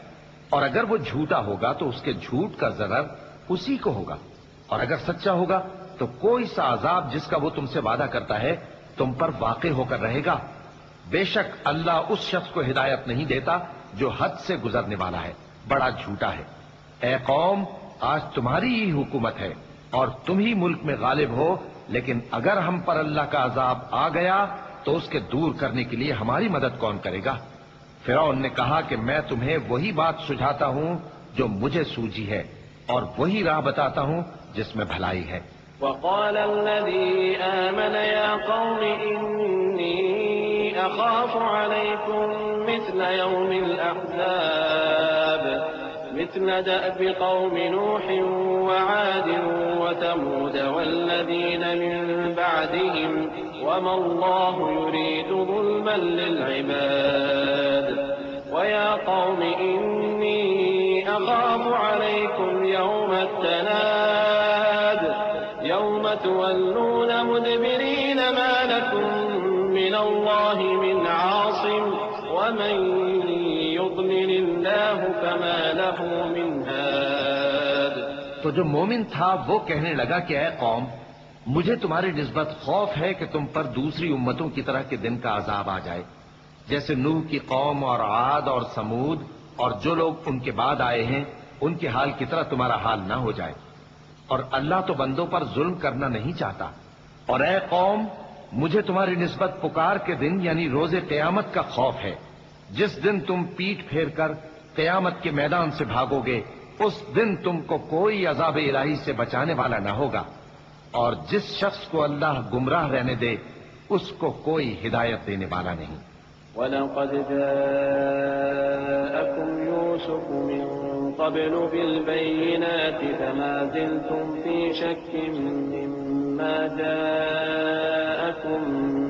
اور اگر وہ جھوٹا ہوگا تو اس کے جھوٹ کا ضرر اسی کو ہوگا، اور اگر سچا ہوگا تو کوئی سا عذاب جس کا وہ تم سے وعدہ کرتا ہے تم پر واقع ہو کر رہے گا۔ بے شک اللہ اس شخص کو ہدایت نہیں دیتا جو حد سے گزرنے والا ہے، بڑا جھوٹا ہے۔ اے قوم، آج تمہاری ہی حکومت ہے اور تم ہی ملک میں غالب ہو، لیکن اگر ہم پر اللہ کا عذاب آ گیا تو اس کے دور کرنے کے لیے ہماری مدد کون کرے گا؟ فرعون نے کہا کہ میں تمہیں وہی بات سجھاتا ہوں جو مجھے سوجھی ہے اور وہی راہ بتاتا ہوں جس میں بھلائی ہے۔ وقال الذي آمن يا قوم إني أخاف عليكم مثل يوم الأحزاب مثل دأب قوم نوح وعاد وثمود والذين من بعدهم وما الله يريد ظلما للعباد ويا قوم إني أخاف عليكم يوم تولون مدبرين ما لكم من الله من عاصم ومن يضلل الله فما له من هاد. تو جو مومن تھا وہ کہنے لگا کہ اے قوم، مجھے تمہاری نسبت خوف ہے کہ تم پر دوسری امتوں کی طرح کے دن کا عذاب آ جائے، جیسے نوح کی قوم اور عاد اور سمود اور جو لوگ ان کے بعد آئے ہیں ان کے حال کی طرح تمہارا حال نہ ہو جائے. اور اللہ تو بندوں پر ظلم کرنا نہیں چاہتا. اور اے قوم، مجھے تمہاری نسبت پکار کے دن یعنی روز قیامت کا خوف ہے، جس دن تم پیٹ پھیر کر قیامت کے میدان سے بھاگو گے. اس دن تم کو کوئی عذاب الہی سے بچانے والا نہ ہوگا، اور جس شخص کو اللہ گمراہ رہنے دے اس کو کوئی ہدایت دینے والا نہیں. وَلَقَدْ جَاءَكُمْ يُوسُفُ مِنْ قَبْلُ بِالْبَيِّنَاتِ فَمَا زِلْتُمْ فِي شَكٍّ مِّمَّا جَاءَكُمْ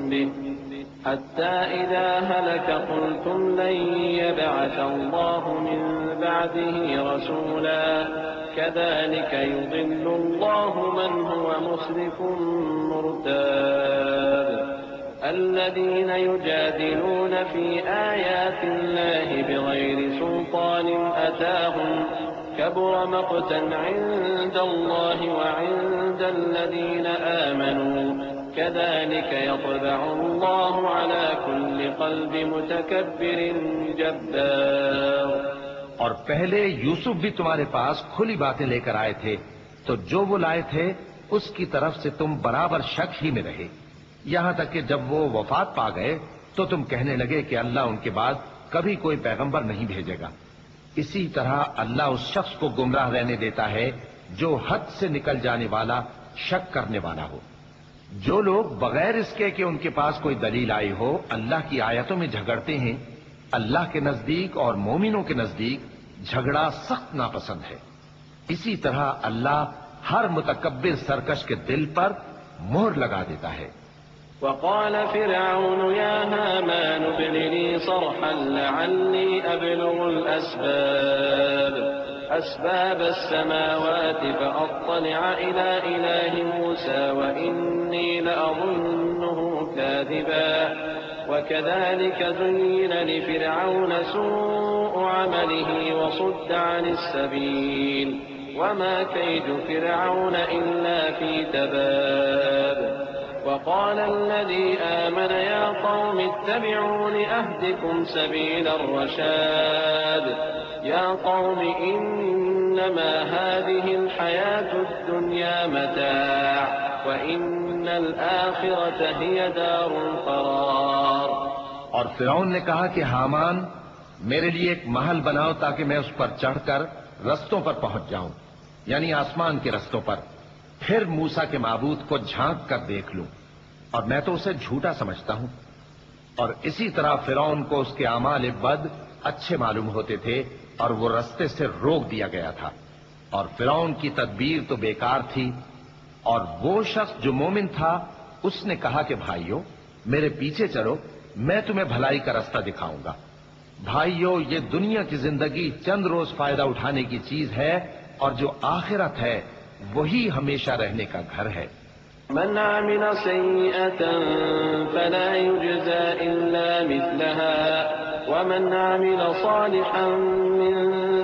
بِهِ حَتَّى إِذَا هَلَكَ قُلْتُمْ لَن يَبْعَثَ اللَّهُ مِن بَعْدِهِ رَسُولًا كَذَلِكَ يُضِلُّ اللَّهُ مَنْ هُوَ مُسْرِفٌ مُرْتَابٌ. الذين يجادلون في آيات الله بغير سلطان أتاهم كبر مقتا عند الله وعند الذين آمنوا كذلك يطبع الله على كل قلب متكبر جبار. اور پہلے یوسف بھی تمہارے پاس کھلی باتیں لے کر آئے تھے، تو جو وہ لائے تھے اس کی طرف سے تم برابر شک ہی میں رہے، یہاں تک کہ جب وہ وفات پا گئے تو تم کہنے لگے کہ اللہ ان کے بعد کبھی کوئی پیغمبر نہیں بھیجے گا. اسی طرح اللہ اس شخص کو گمراہ رہنے دیتا ہے جو حد سے نکل جانے والا شک کرنے والا ہو. جو لوگ بغیر اس کے کہ ان کے پاس کوئی دلیل آئی ہو اللہ کی آیتوں میں جھگڑتے ہیں، اللہ کے نزدیک اور مومنوں کے نزدیک جھگڑا سخت ناپسند ہے. اسی طرح اللہ ہر متکبر سرکش کے دل پر مہر لگا دیتا ہے. وقال فرعون يا هامان ابن لي صرحا لعلي أبلغ أسباب السماوات فأطلع إلى إله موسى وإني لأظنه كاذبا. وكذلك زين لفرعون سوء عمله وصد عن السبيل وما كيد فرعون إلا في تباب. وقال الذي آمن يا قوم اتبعون أهدكم سبيل الرشاد. يا قوم إنما هذه الحياة الدنيا متاع وإن الآخرة هي دار القرار. اور فرعون نے کہا کہ حامان میرے لیے ایک محل بناؤ تاکہ میں اس پر چڑھ کر رستوں پر پہنچ جاؤں، یعنی آسمان کے رستوں پر، پھر موسیٰ کے معبود کو جھانک کر دیکھ لوں، اور میں تو اسے جھوٹا سمجھتا ہوں. اور اسی طرح فرعون کو اس کے اعمال بد اچھے معلوم ہوتے تھے اور وہ رستے سے روک دیا گیا تھا. اور فرعون کی تدبیر تو بیکار تھی. اور وہ شخص جو مومن تھا اس نے کہا کہ بھائیو میرے پیچھے چلو، میں تمہیں بھلائی کا رستہ دکھاؤں گا. بھائیو یہ دنیا کی زندگی چند روز فائدہ اٹھانے کی چیز ہے، اور جو آخرت ہے وہی ہمیشہ رہنے کا گھر ہے. من عمل سيئة فلا يجزى إلا مثلها ومن عمل صالحا من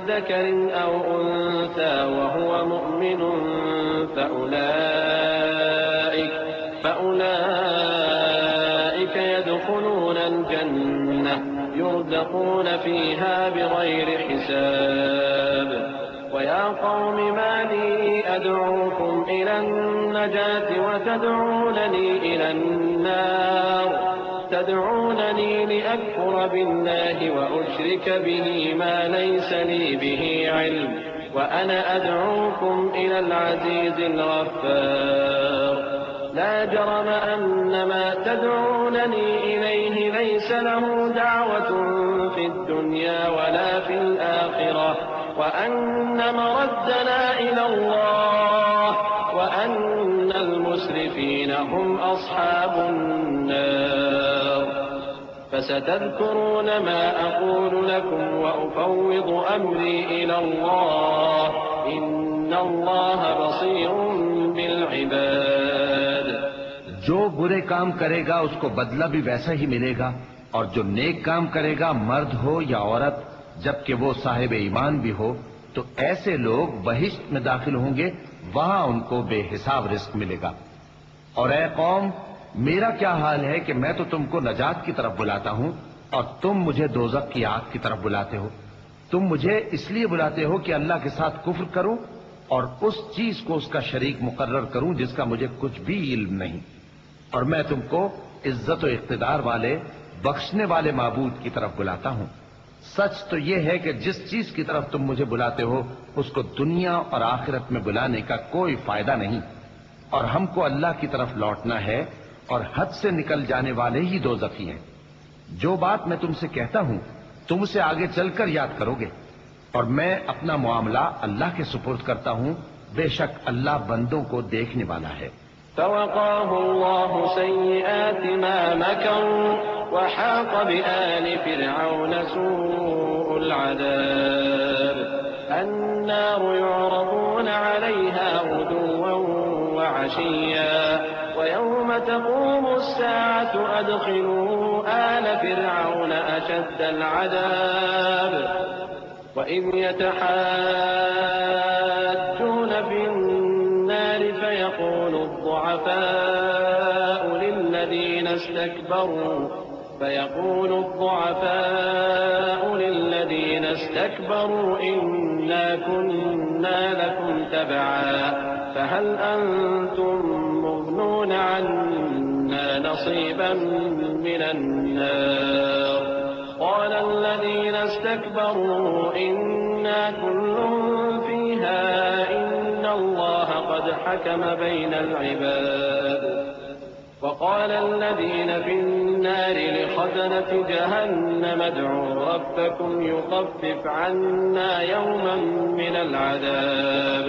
ذكر أو أنثى وهو مؤمن فأولئك يدخلون الجنة يرزقون فيها بغير حساب. ويا قوم ما لي أدعوكم إلى النجاة وتدعونني إلى النار. تدعونني لأكفر بالله وأشرك به ما ليس لي به علم وأنا أدعوكم إلى العزيز الغفار. لا جرم أن ما تدعونني إليه ليس له دعوة في الدنيا ولا في الآخرة وأن مردنا إلى الله وأن المسرفين هم أصحاب النار. فستذكرون ما أقول لكم وأفوض أمري إلى الله إن الله بصير بالعباد. برے کام کرے گا اس کو بدلہ بھی ویسا ہی ملے گا، اور جو نیک کام کرے گا مرد ہو یا عورت جبکہ وہ صاحب ایمان بھی ہو تو ایسے لوگ بہشت میں داخل ہوں گے، وہاں ان کو بے حساب رزق ملے گا۔ اور اے قوم، میرا کیا حال ہے کہ میں تو تم کو نجات کی طرف بلاتا ہوں اور تم مجھے دوزخ کی آگ کی طرف بلاتے ہو۔ تم مجھے اس لیے بلاتے ہو کہ اللہ کے ساتھ کفر کروں اور اس چیز کو اس کا شریک مقرر کروں جس کا مجھے کچھ بھی علم نہیں، اور میں تم کو عزت و اقتدار والے بخشنے والے معبود کی طرف بلاتا ہوں۔ سچ تو یہ ہے کہ جس چیز کی طرف تم مجھے بلاتے ہو اس کو دنیا اور آخرت میں بلانے کا کوئی فائدہ نہیں، اور ہم کو اللہ کی طرف لوٹنا ہے، اور حد سے نکل جانے والے ہی دوزخی ہیں۔ جو بات میں تم سے کہتا ہوں تم اسے آگے چل کر یاد کرو گے، اور میں اپنا معاملہ اللہ کے سپرد کرتا ہوں، بے شک اللہ بندوں کو دیکھنے والا ہے۔ فوقاه الله سيئات ما مكروا وحاق بآل فرعون سوء العذاب النار يعرضون عليها غدوا وعشيا ويوم تقوم الساعة أدخلوا آل فرعون أشد العذاب وإذ يتحاجون في النار فيقول الضعفاء للذين استكبروا إنا كنا لكم تبعا فهل أنتم مغنون عنا نصيبا من النار قال الذين استكبروا إنا كل فيها إن الله قد حكم بين العباد وقال الذين في النار لخزنة جهنم ادعوا ربكم يخفف عنا يوما من العذاب۔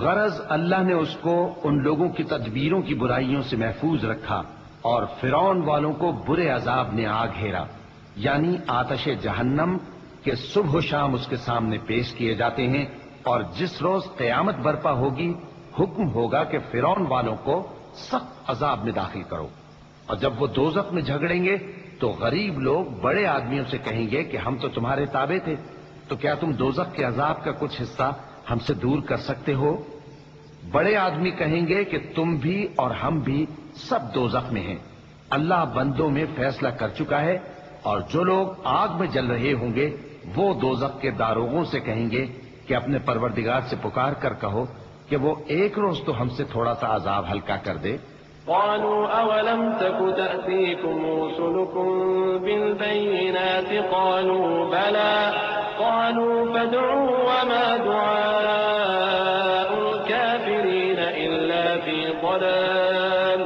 غرض اللہ نے اس کو ان لوگوں کی تدبیروں کی برائیوں سے محفوظ رکھا اور فرعون والوں کو برے عذاب نے آ گھیرا، یعنی آتش جہنم کے صبح و شام اس کے سامنے پیش کیے جاتے ہیں، اور جس روز قیامت برپا ہوگی حکم ہوگا کہ فرعون والوں کو سخت عذاب میں داخل کرو۔ اور جب وہ دوزخ میں جھگڑیں گے تو غریب لوگ بڑے آدمیوں سے کہیں گے کہ ہم تو تمہارے تابع تھے، تو کیا تم دوزخ کے عذاب کا کچھ حصہ ہم سے دور کر سکتے ہو؟ بڑے آدمی کہیں گے کہ تم بھی اور ہم بھی سب دوزخ میں ہیں، اللہ بندوں میں فیصلہ کر چکا ہے۔ اور جو لوگ آگ میں جل رہے ہوں گے وہ دوزخ کے داروغوں سے کہیں گے کہ اپنے پروردگار سے پکار کر کہو کہ وہ ایک روز تو ہم سے تھوڑا سا عذاب ہلکا کر دے۔ قالوا أولم تك تأتيكم رسلكم بالبينات قالوا بلى قالوا فادعوا وما دعاء الكافرين إلا في ضلال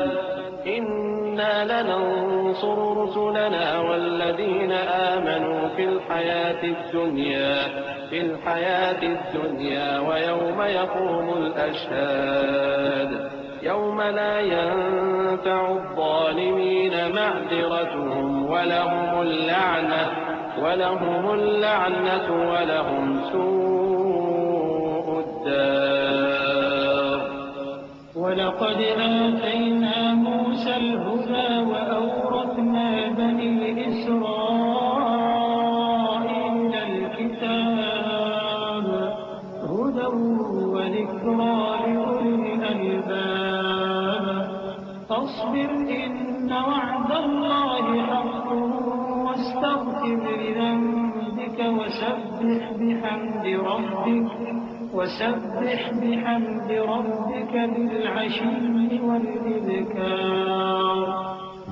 إنا لننصر رسلنا والذين آمنوا في الحياة الدنيا ويوم يقوم الأشهاد يوم لا ينفع الظالمين معذرتهم ولهم اللعنة ولهم سوء الدار۔ ولقد آتينا موسى الهدى وأورثنا بني إسرائيل الكتاب هدى وذكرى لأولي الألباب فاصبر إن وعد الله حق واستغفر لذنبك وسبح بحمد ربك بالعشي والإبكار۔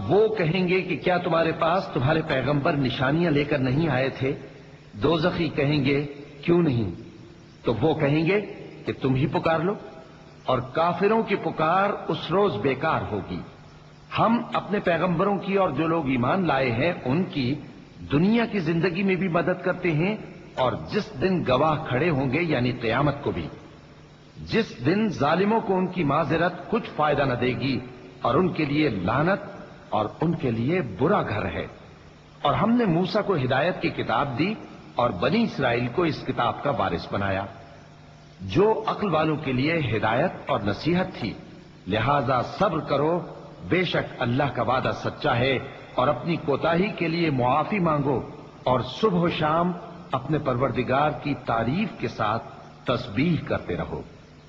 وہ کہیں گے کہ کیا تمہارے پاس تمہارے پیغمبر نشانیاں لے کر نہیں آئے تھے؟ دوزخی کہیں گے کیوں نہیں؟ تو وہ کہیں گے کہ تم ہی پکار لو، اور کافروں کی پکار اس روز بیکار ہوگی۔ ہم اپنے پیغمبروں کی اور جو لوگ ایمان لائے ہیں ان کی دنیا کی زندگی میں بھی مدد کرتے ہیں، اور جس دن گواہ کھڑے ہوں گے یعنی قیامت کو بھی، جس دن ظالموں کو ان کی معذرت کچھ فائدہ نہ دے گی، اور ان کے لیے لعنت اور ان کے لیے برا گھر ہے۔ اور ہم نے موسیٰ کو ہدایت کی کتاب دی اور بنی اسرائیل کو اس کتاب کا وارث بنایا، جو عقل والوں کے لیے ہدایت اور نصیحت تھی، لہذا صبر کرو بے شک اللہ کا وعدہ سچا ہے، اور اپنی کوتاہی کے لیے معافی مانگو، اور صبح و شام اپنے پروردگار کی تعریف کے ساتھ تسبیح کرتے رہو۔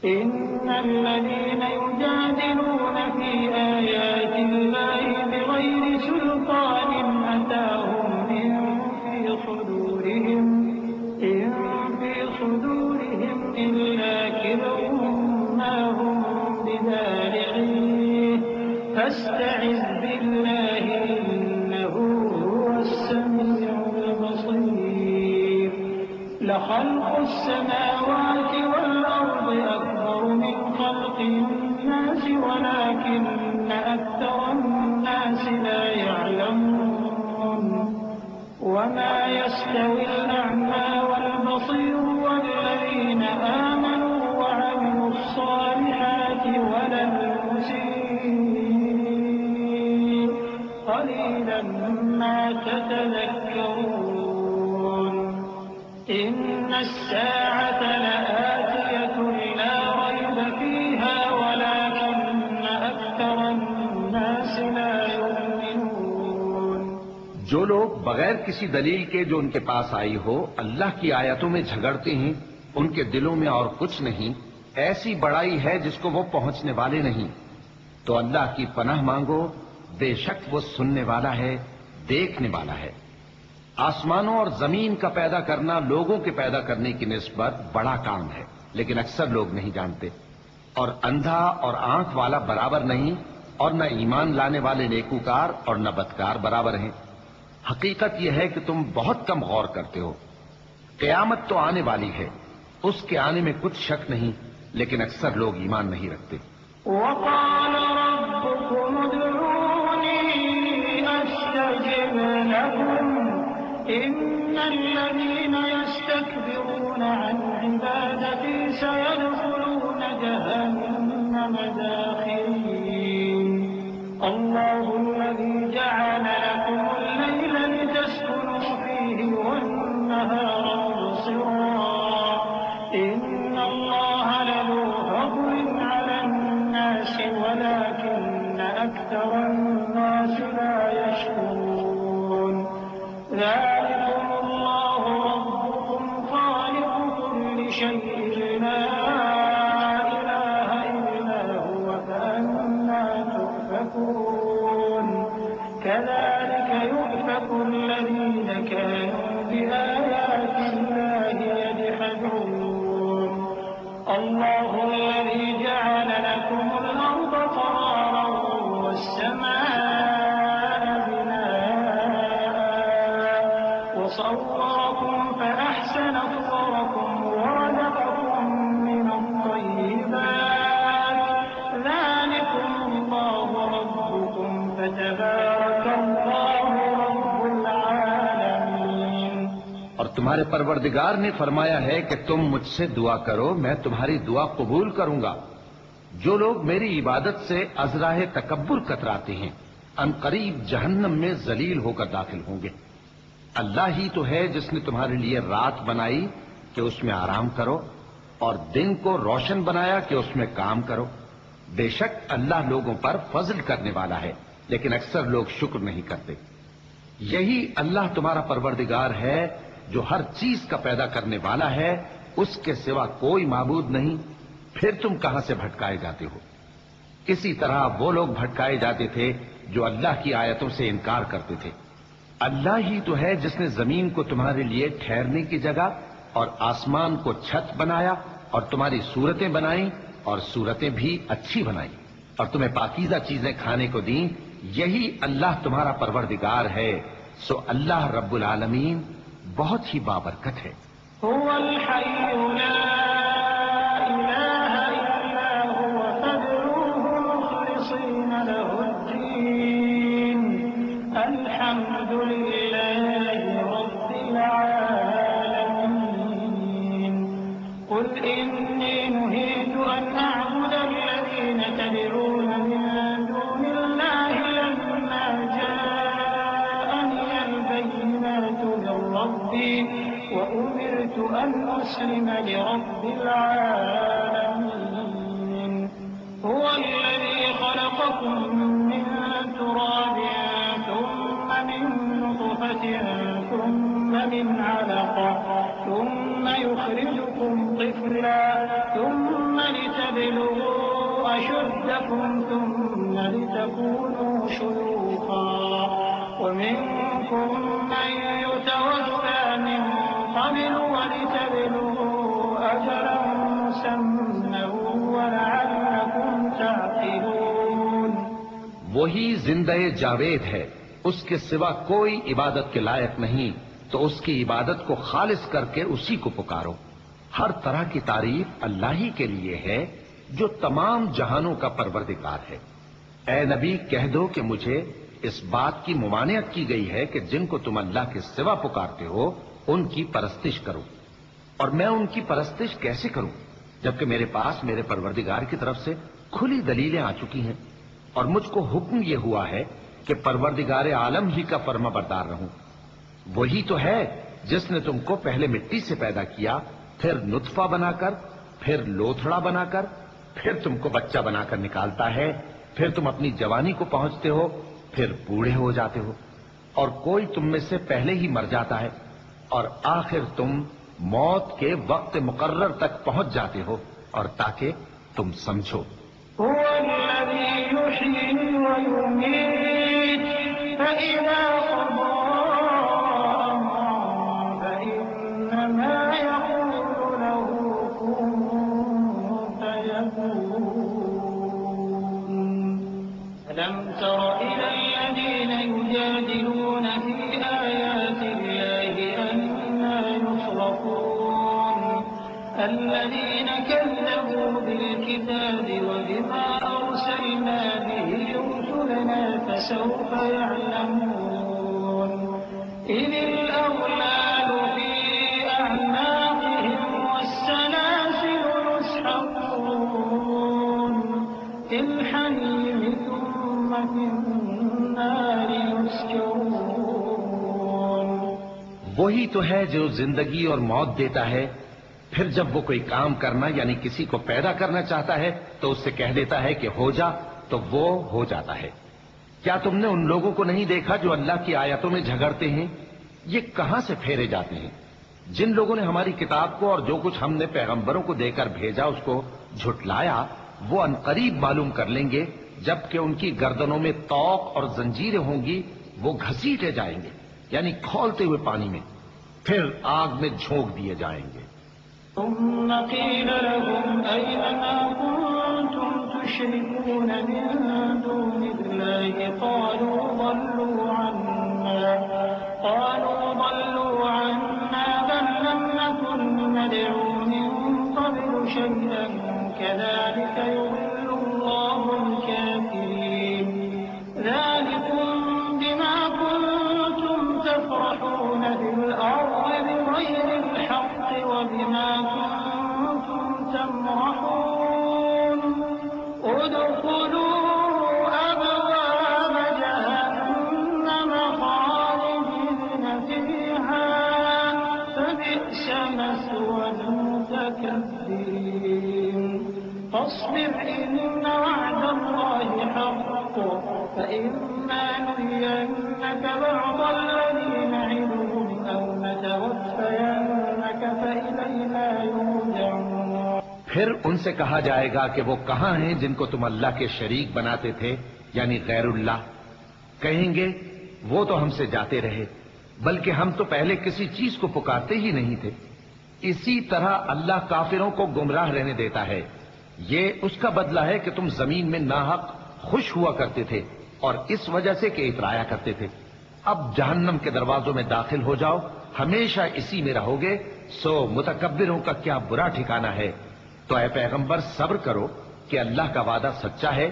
إن الذين يجادلون في آيات الله بغير سلطان أتاهم إن في صدورهم إلا كبر ما هم ببالغيه فاستعذ بالله إنه هو السميع البصير لخلق السماوات والأرض أكبر من خلق الناس ولكن أكثر الناس لا يعلمون وما يستوي الأعمى والبصير والذين آمنوا وعملوا الصالحات ولا المسيء قليلا ما تتذكرون إن الساعة لآتية لا ريب فيها ولكن أكثر الناس لا يؤمنون۔ جو لوگ بغیر کسی دلیل کے جو ان کے پاس آئی ہو اللہ کی آیتوں میں جھگڑتے ہیں، ان کے دلوں میں اور کچھ نہیں، ایسی بڑائی ہے جس کو وہ پہنچنے والے نہیں، تو اللہ کی پناہ مانگو، بے شک وہ سننے والا ہے، دیکھنے والا ہے۔ آسمانوں اور زمین کا پیدا کرنا لوگوں کے پیدا کرنے کی نسبت بڑا کام ہے، لیکن اکثر لوگ نہیں جانتے۔ اور اندھا اور آنکھ والا برابر نہیں، اور نہ ایمان لانے والے نیکوکار اور نہ بدکار برابر ہیں۔ حقیقت یہ ہے کہ تم بہت کم غور کرتے ہو۔ قیامت تو آنے والی ہے، اس کے آنے میں کچھ شک نہیں، لیکن اکثر لوگ ایمان نہیں رکھتے۔ وقال ربكم ادعوني أستجب لكم إن الذين يستكبرون عن عبادتي سيدخلون جهنم داخرين الله الذي جعل لكم الليل لتسكنوا فيه والنهار مبصرا إن الله لذو فضل على الناس ولكن أكثر الناس لا يشكرون ذلكم الله ربكم خالق كل شيء لا إله إلا هو فأنا تؤفكون كذلك يؤفك الذين كانوا بآيات الله يجحدون الله الذي جعل لكم الأرض قرارا والسماء بناء وصوركم فأحسن صوركم ورزقكم من الطيبات ذلكم الله ربكم فتبارك الله رب العالمين۔ اور تمہارے پروردگار نے فرمایا ہے کہ تم مجھ سے دعا کرو، میں تمہاری دعا قبول کروں گا۔ جو لوگ میری عبادت سے ازراہ تکبر کتراتے ہیں ان قریب جہنم میں ذلیل ہو کر داخل ہوں گے۔ اللہ ہی تو ہے جس نے تمہارے لیے رات بنائی کہ اس میں آرام کرو، اور دن کو روشن بنایا کہ اس میں کام کرو۔ بے شک اللہ لوگوں پر فضل کرنے والا ہے، لیکن اکثر لوگ شکر نہیں کرتے۔ یہی اللہ تمہارا پروردگار ہے جو ہر چیز کا پیدا کرنے والا ہے، اس کے سوا کوئی معبود نہیں، پھر تم کہاں سے بھٹکائے جاتے ہو؟ اسی طرح وہ لوگ بھٹکائے جاتے تھے جو اللہ کی آیتوں سے انکار کرتے تھے۔ اللہ ہی تو ہے جس نے زمین کو تمہارے لیے ٹھہرنے کی جگہ اور آسمان کو چھت بنایا، اور تمہاری صورتیں بنائیں اور صورتیں بھی اچھی بنائیں، اور تمہیں پاکیزہ چیزیں کھانے کو دیں۔ یہی اللہ تمہارا پروردگار ہے، سو اللہ رب العالمین بہت ہی بابرکت ہے۔ هو الحي لا إله إلا هو فادعوه مخلصين له الدين الحمد لله رب العالمين قل إني نهيت أن أعبد الذين تدعون من دون الله لما جاءني البينات من ربي وأمرت أن أسلم لرب العالمين هو الذي خلقكم من يخرجكم طفلا ثم لتبلغوا أشدكم ثم لتكونوا شيوخا ومنكم من يتوفى من قبل ولتبلغوا أجلا مسمى ولعلكم تعقلون. وہی زندہ جاوید ہے، اس کے سوا کوئی عبادت کے لائق نہیں، تو اس کی عبادت کو خالص کر کے اسی کو پکارو. ہر طرح کی تعریف اللہ ہی کے لیے ہے جو تمام جہانوں کا پروردگار ہے. اے نبی کہہ دو کہ مجھے اس بات کی ممانعت کی گئی ہے کہ جن کو تم اللہ کے سوا پکارتے ہو ان کی پرستش کرو، اور میں ان کی پرستش کیسے کروں جبکہ میرے پاس میرے پروردگار کی طرف سے کھلی دلیلیں آ چکی ہیں، اور مجھ کو حکم یہ ہوا ہے کہ پروردگار عالم ہی کا فرما بردار رہوں. وہی تو ہے جس نے تم کو پہلے مٹی سے پیدا کیا، پھر نطفہ بنا کر، پھر لوتھڑا بنا کر، پھر تم کو بچہ بنا کر نکالتا ہے، پھر تم اپنی جوانی کو پہنچتے ہو، پھر بوڑھے ہو جاتے ہو، اور کوئی تم میں سے پہلے ہی مر جاتا ہے، اور آخر تم موت کے وقت مقرر تک پہنچ جاتے ہو، اور تاکہ تم سمجھو. هو الذي يحيي ويميت فإذا قضى أمرا فإنما يقول له كن فيكون. ألم تر إلى الذين يجادلون في آيات الله أنى يصرفون الذين كذبوا بالكتاب وبما أرسلنا به رسلنا فسوف يعلمون. إذ الأغلال في أعناقهم والسلاسل يسحبون في الحميم ثم في النار يسجرون. وہی تو ہے جو زندگی اور موت دیتا ہے، پھر جب وہ کوئی کام کرنا یعنی کسی کو پیدا کرنا چاہتا ہے تو اس سے کہہ دیتا ہے کہ ہو جا، تو وہ ہو جاتا ہے. کیا تم نے ان لوگوں کو نہیں دیکھا جو اللہ کی آیتوں میں جھگڑتے ہیں؟ یہ کہاں سے پھیرے جاتے ہیں؟ جن لوگوں نے ہماری کتاب کو اور جو کچھ ہم نے پیغمبروں کو دے کر بھیجا اس کو جھٹلایا، وہ عنقریب معلوم کر لیں گے جبکہ ان کی گردنوں میں طوق اور زنجیریں ہوں گی، وہ گھسیٹے جائیں گے یعنی کھولتے ہوئے پانی میں، پھر آگ میں جھونک دیے جائیں گے. ثم قيل لهم أين ما كنتم تشركون من دون الله قالوا ضلوا عنا بل لم نكن ندعو من قبل شيئا كذلك يضل الله الكافرين. ذلكم بما كنتم تفرحون في الأرض بغير الحق وبما كنتم تمرحون. ادخلوا أبواب جهنم خالدين فيها فبئس مثوى المتكبرين. فاصبر إن وعد الله حق فإما نرينك بعض الذي نعدهم أو نتوفينك فإلينا يرجعون. پھر ان سے کہا جائے گا کہ وہ کہاں ہیں جن کو تم اللہ کے شریک بناتے تھے یعنی غیر اللہ؟ کہیں گے وہ تو ہم سے جاتے رہے، بلکہ ہم تو پہلے کسی چیز کو پکارتے ہی نہیں تھے. اسی طرح اللہ کافروں کو گمراہ رہنے دیتا ہے. یہ اس کا بدلہ ہے کہ تم زمین میں ناحق خوش ہوا کرتے تھے اور اس وجہ سے کہ اترایا کرتے تھے. اب جہنم کے دروازوں میں داخل ہو جاؤ، ہمیشہ اسی میں رہو گے، سو متکبروں کا کیا برا ٹھکانہ ہے. تو اے پیغمبر صبر کرو کہ اللہ کا وعدہ سچا ہے.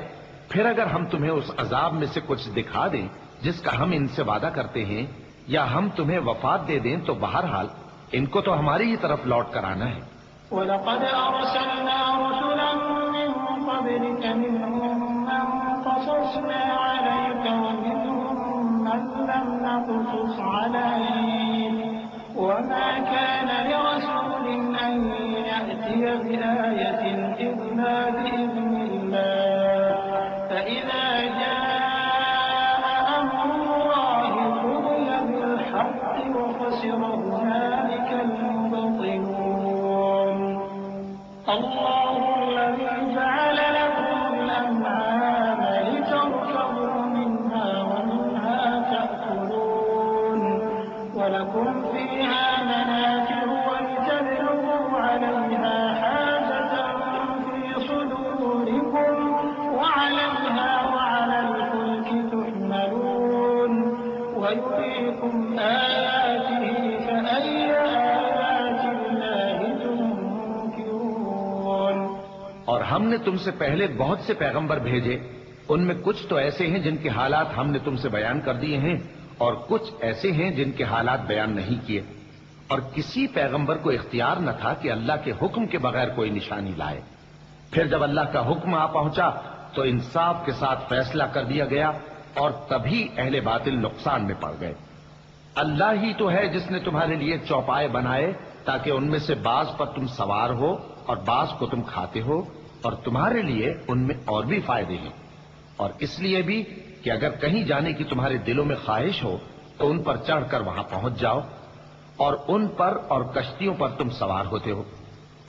پھر اگر ہم تمہیں اس عذاب میں سے کچھ دکھا دیں جس کا ہم ان سے وعدہ کرتے ہیں، یا ہم تمہیں وفات دے دیں، تو بہرحال ان کو تو ہماری ہی طرف لوٹ کر آنا ہے. وَلَقَدْ أَرْسَلْنَا رُسُلًا مِّن قَبْلِكَ مِنْهُم مَّن قَصَصْنَا عَلَيْكَ وَمِنْهُم مَّن لَّمْ نَقْصُصْ عَلَيْكَ وَمَا كَانَ لِرَسُولٍ أَن يَأْتِيَ بِآيَةٍ إِلَّا بِإِذْنِ اللَّهِ فَإِذَا جَاءَ أَمْرُ اللَّهِ قُضِيَ بِالْحَقِّ وَخَسِرَ هُنَالِكَ الْمُبْطِلُونَ. الله الذي جعل لكم الأنعام لتركبوا منها ومنها تأكلون ولكم فيها منافع ولتبلغوا عليها حاجة في صدوركم وعليها وعلى الفلك تحملون ويريكم آياته فأي آيات الله تنكرون. اور ہم نے تم سے پہلے بہت سے پیغمبر بھیجے، ان میں کچھ تو ایسے ہیں جن کے حالات ہم نے تم سے بیان کر دیے ہیں اور کچھ ایسے ہیں جن کے حالات بیان نہیں کیے، اور کسی پیغمبر کو اختیار نہ تھا کہ اللہ کے حکم کے بغیر کوئی نشانی لائے. پھر جب اللہ کا حکم آ پہنچا تو انصاف کے ساتھ فیصلہ کر دیا گیا اور تبھی اہل باطل نقصان میں پڑ گئے. اللہ ہی تو ہے جس نے تمہارے لیے چوپائے بنائے تاکہ ان میں سے بعض پر تم سوار ہو اور بعض کو تم کھاتے ہو، اور تمہارے لیے ان میں اور بھی فائدے ہیں، اور اس لیے بھی کہ اگر کہیں جانے کی تمہارے دلوں میں خواہش ہو تو ان پر چڑھ کر وہاں پہنچ جاؤ، اور ان پر اور کشتیوں پر تم سوار ہوتے ہو،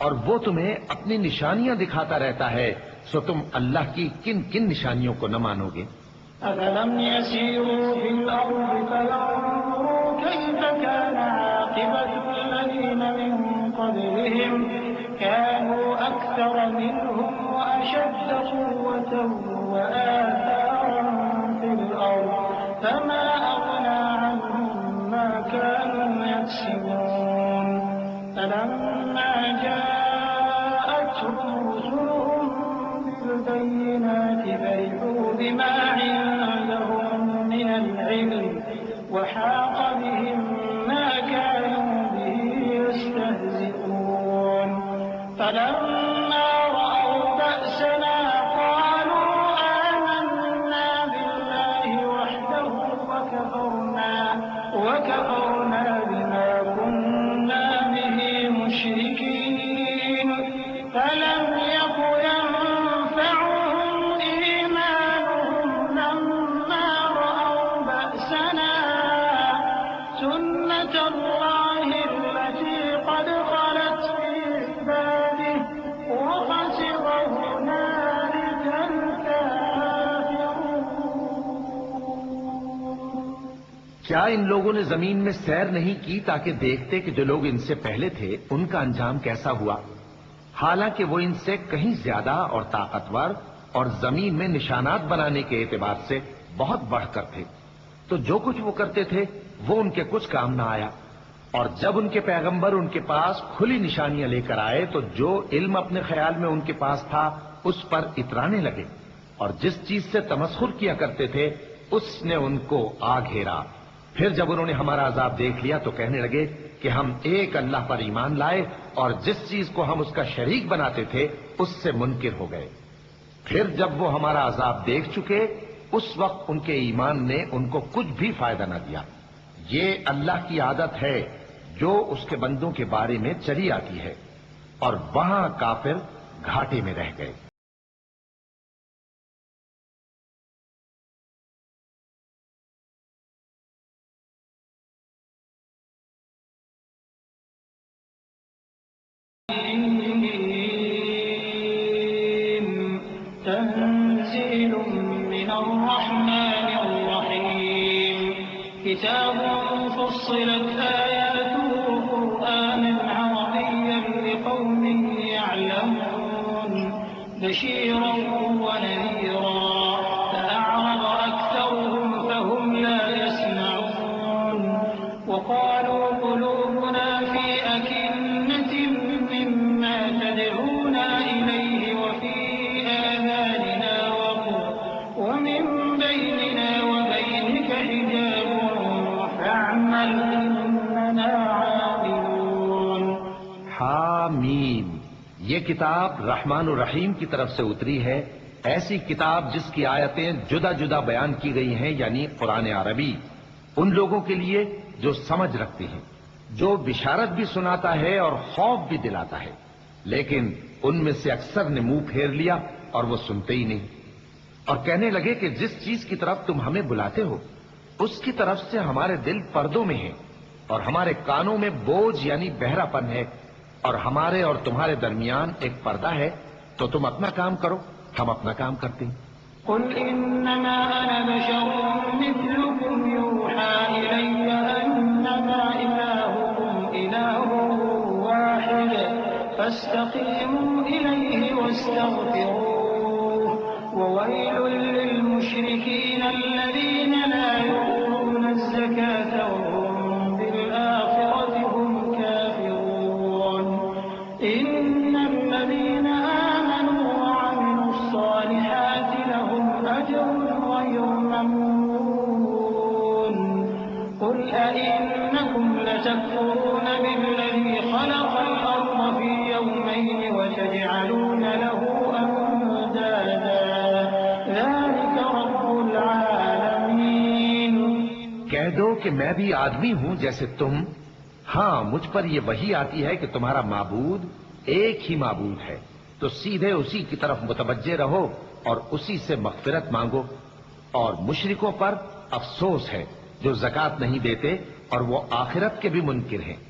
اور وہ تمہیں اپنی نشانیاں دکھاتا رہتا ہے، سو تم اللہ کی کن کن نشانیوں کو نہ مانو گے؟ أَفَلَمْ يَسِيرُوا فِي الْأَرْضِ فَيَنظُرُوا كَيْفَ كَانَ عَاقِبَةُ الَّذِينَ مِن قَبْلِهِمْ كَانُوا أَكْثَرَ مِنْهُمْ وَأَشَدَّ قُوَّةً وَآثَارًا فِي الْأَرْضِ فَمَا أَغْنَىٰ عَنْهُم مَّا كَانُوا يَكْسِبُونَ. فَلَمَّا جَاءَتْهُمْ رُسُلُهُم بِالْبَيِّنَاتِ فَرِحُوا بِمَا عِندَهُم مِّنَ الْعِلْمِ وَحَاقَ بِهِم مَّا كَانُوا بِهِ يَسْتَهْزِئُونَ. فَلَمَّا رَأَوْا بَأْسَنَا قَالُوا آمَنَّا بِاللَّهِ وَحْدَهُ وَكَفَرْنَا بِمَا كُنَّا بِهِ مُشْرِكِينَ. فَلَمْ يَكُ يَنفَعُهُمْ إِيمَانُهُمْ لَمَّا رَأَوْا بَأْسَنَا سُنَّتَ اللَّهِ الَّتِي قَدْ خَلَتْ فِي عِبَادِهِ وَخَسِرَ هُنَالِكَ الْكَافِرُونَ. کیا ان لوگوں نے زمین میں سیر نہیں کی تاکہ دیکھتے کہ جو لوگ ان سے پہلے تھے ان کا انجام کیسا ہوا، حالانکہ وہ ان سے کہیں زیادہ اور طاقتور اور زمین میں نشانات بنانے کے اعتبار سے بہت بڑھ کر تھے، تو جو کچھ وہ کرتے تھے وہ ان کے کچھ کام نہ آیا. اور جب ان کے پیغمبر ان کے پاس کھلی نشانیاں لے کر آئے تو جو علم اپنے خیال میں ان کے پاس تھا اس پر اترانے لگے، اور جس چیز سے تمسخر کیا کرتے تھے اس نے ان کو آ گھیرا. پھر جب انہوں نے ہمارا عذاب دیکھ لیا تو کہنے لگے کہ ہم ایک اللہ پر ایمان لائے اور جس چیز کو ہم اس کا شریک بناتے تھے اس سے منکر ہو گئے. پھر جب وہ ہمارا عذاب دیکھ چکے اس وقت ان کے ایمان نے ان کو کچھ بھی فائدہ نہ دیا. یہ اللہ کی عادت ہے جو اس کے بندوں کے بارے میں چلی آتی ہے، اور وہاں کافر گھاٹے میں رہ گئے. تنزيل من الرحمن الرحيم. كتاب فصلت آياته قرآنا عربيا لقوم يعلمون بشيرا ونذيرا فأعرض أكثرهم فهم لا يسمعون. وقالوا قلوبنا في أكنة مما تدعونا إليه وفي آذاننا وقر ومن بيننا وبينك حجاب فاعمل إننا عاملون. حامیم، یہ کتاب رحمان الرحیم کی طرف سے اتری ہے، ایسی کتاب جس کی آیتیں جدا جدا بیان کی گئی ہیں، یعنی قرآن عربی، ان لوگوں کے لیے جو سمجھ رکھتے ہیں، جو بشارت بھی سناتا ہے اور خوف بھی دلاتا ہے. لیکن ان میں سے اکثر نے منہ پھیر لیا اور وہ سنتے ہی نہیں، اور کہنے لگے کہ جس چیز کی طرف تم ہمیں بلاتے ہو اس کی طرف سے ہمارے دل پردوں میں ہیں اور ہمارے کانوں میں بوجھ یعنی بہرا پن ہے، اور ہمارے اور تمہارے درمیان ایک پردہ ہے، تو تم اپنا کام کرو، ہم اپنا کام کرتے ہیں۔ قل إنما أنا بشر مثلكم يوحى إلي أنما إلهكم إله واحد فاستقيموا إليه واستغفروه وويل للمشركين الذين لا يؤتون الزكاة وهم بالآخرة هم كافرون إن الذين آمنوا وعملوا الصالحات لهم أجر غير ممنون قل أئنكم لتكفرون بالذي خلق الأرض في يومين وتجعلون له أندادا ذلك رب العالمين۔ کہہ دو کہ میں بھی آدمی ہوں جیسے تم، ہاں مجھ پر یہ وحی آتی ہے کہ تمہارا معبود ایک ہی معبود ہے، تو سیدھے اسی کی طرف متوجہ رہو اور اسی سے مغفرت مانگو۔ اور مشرکوں پر افسوس ہے جو زکوٰۃ نہیں دیتے اور وہ آخرت کے بھی منکر ہیں۔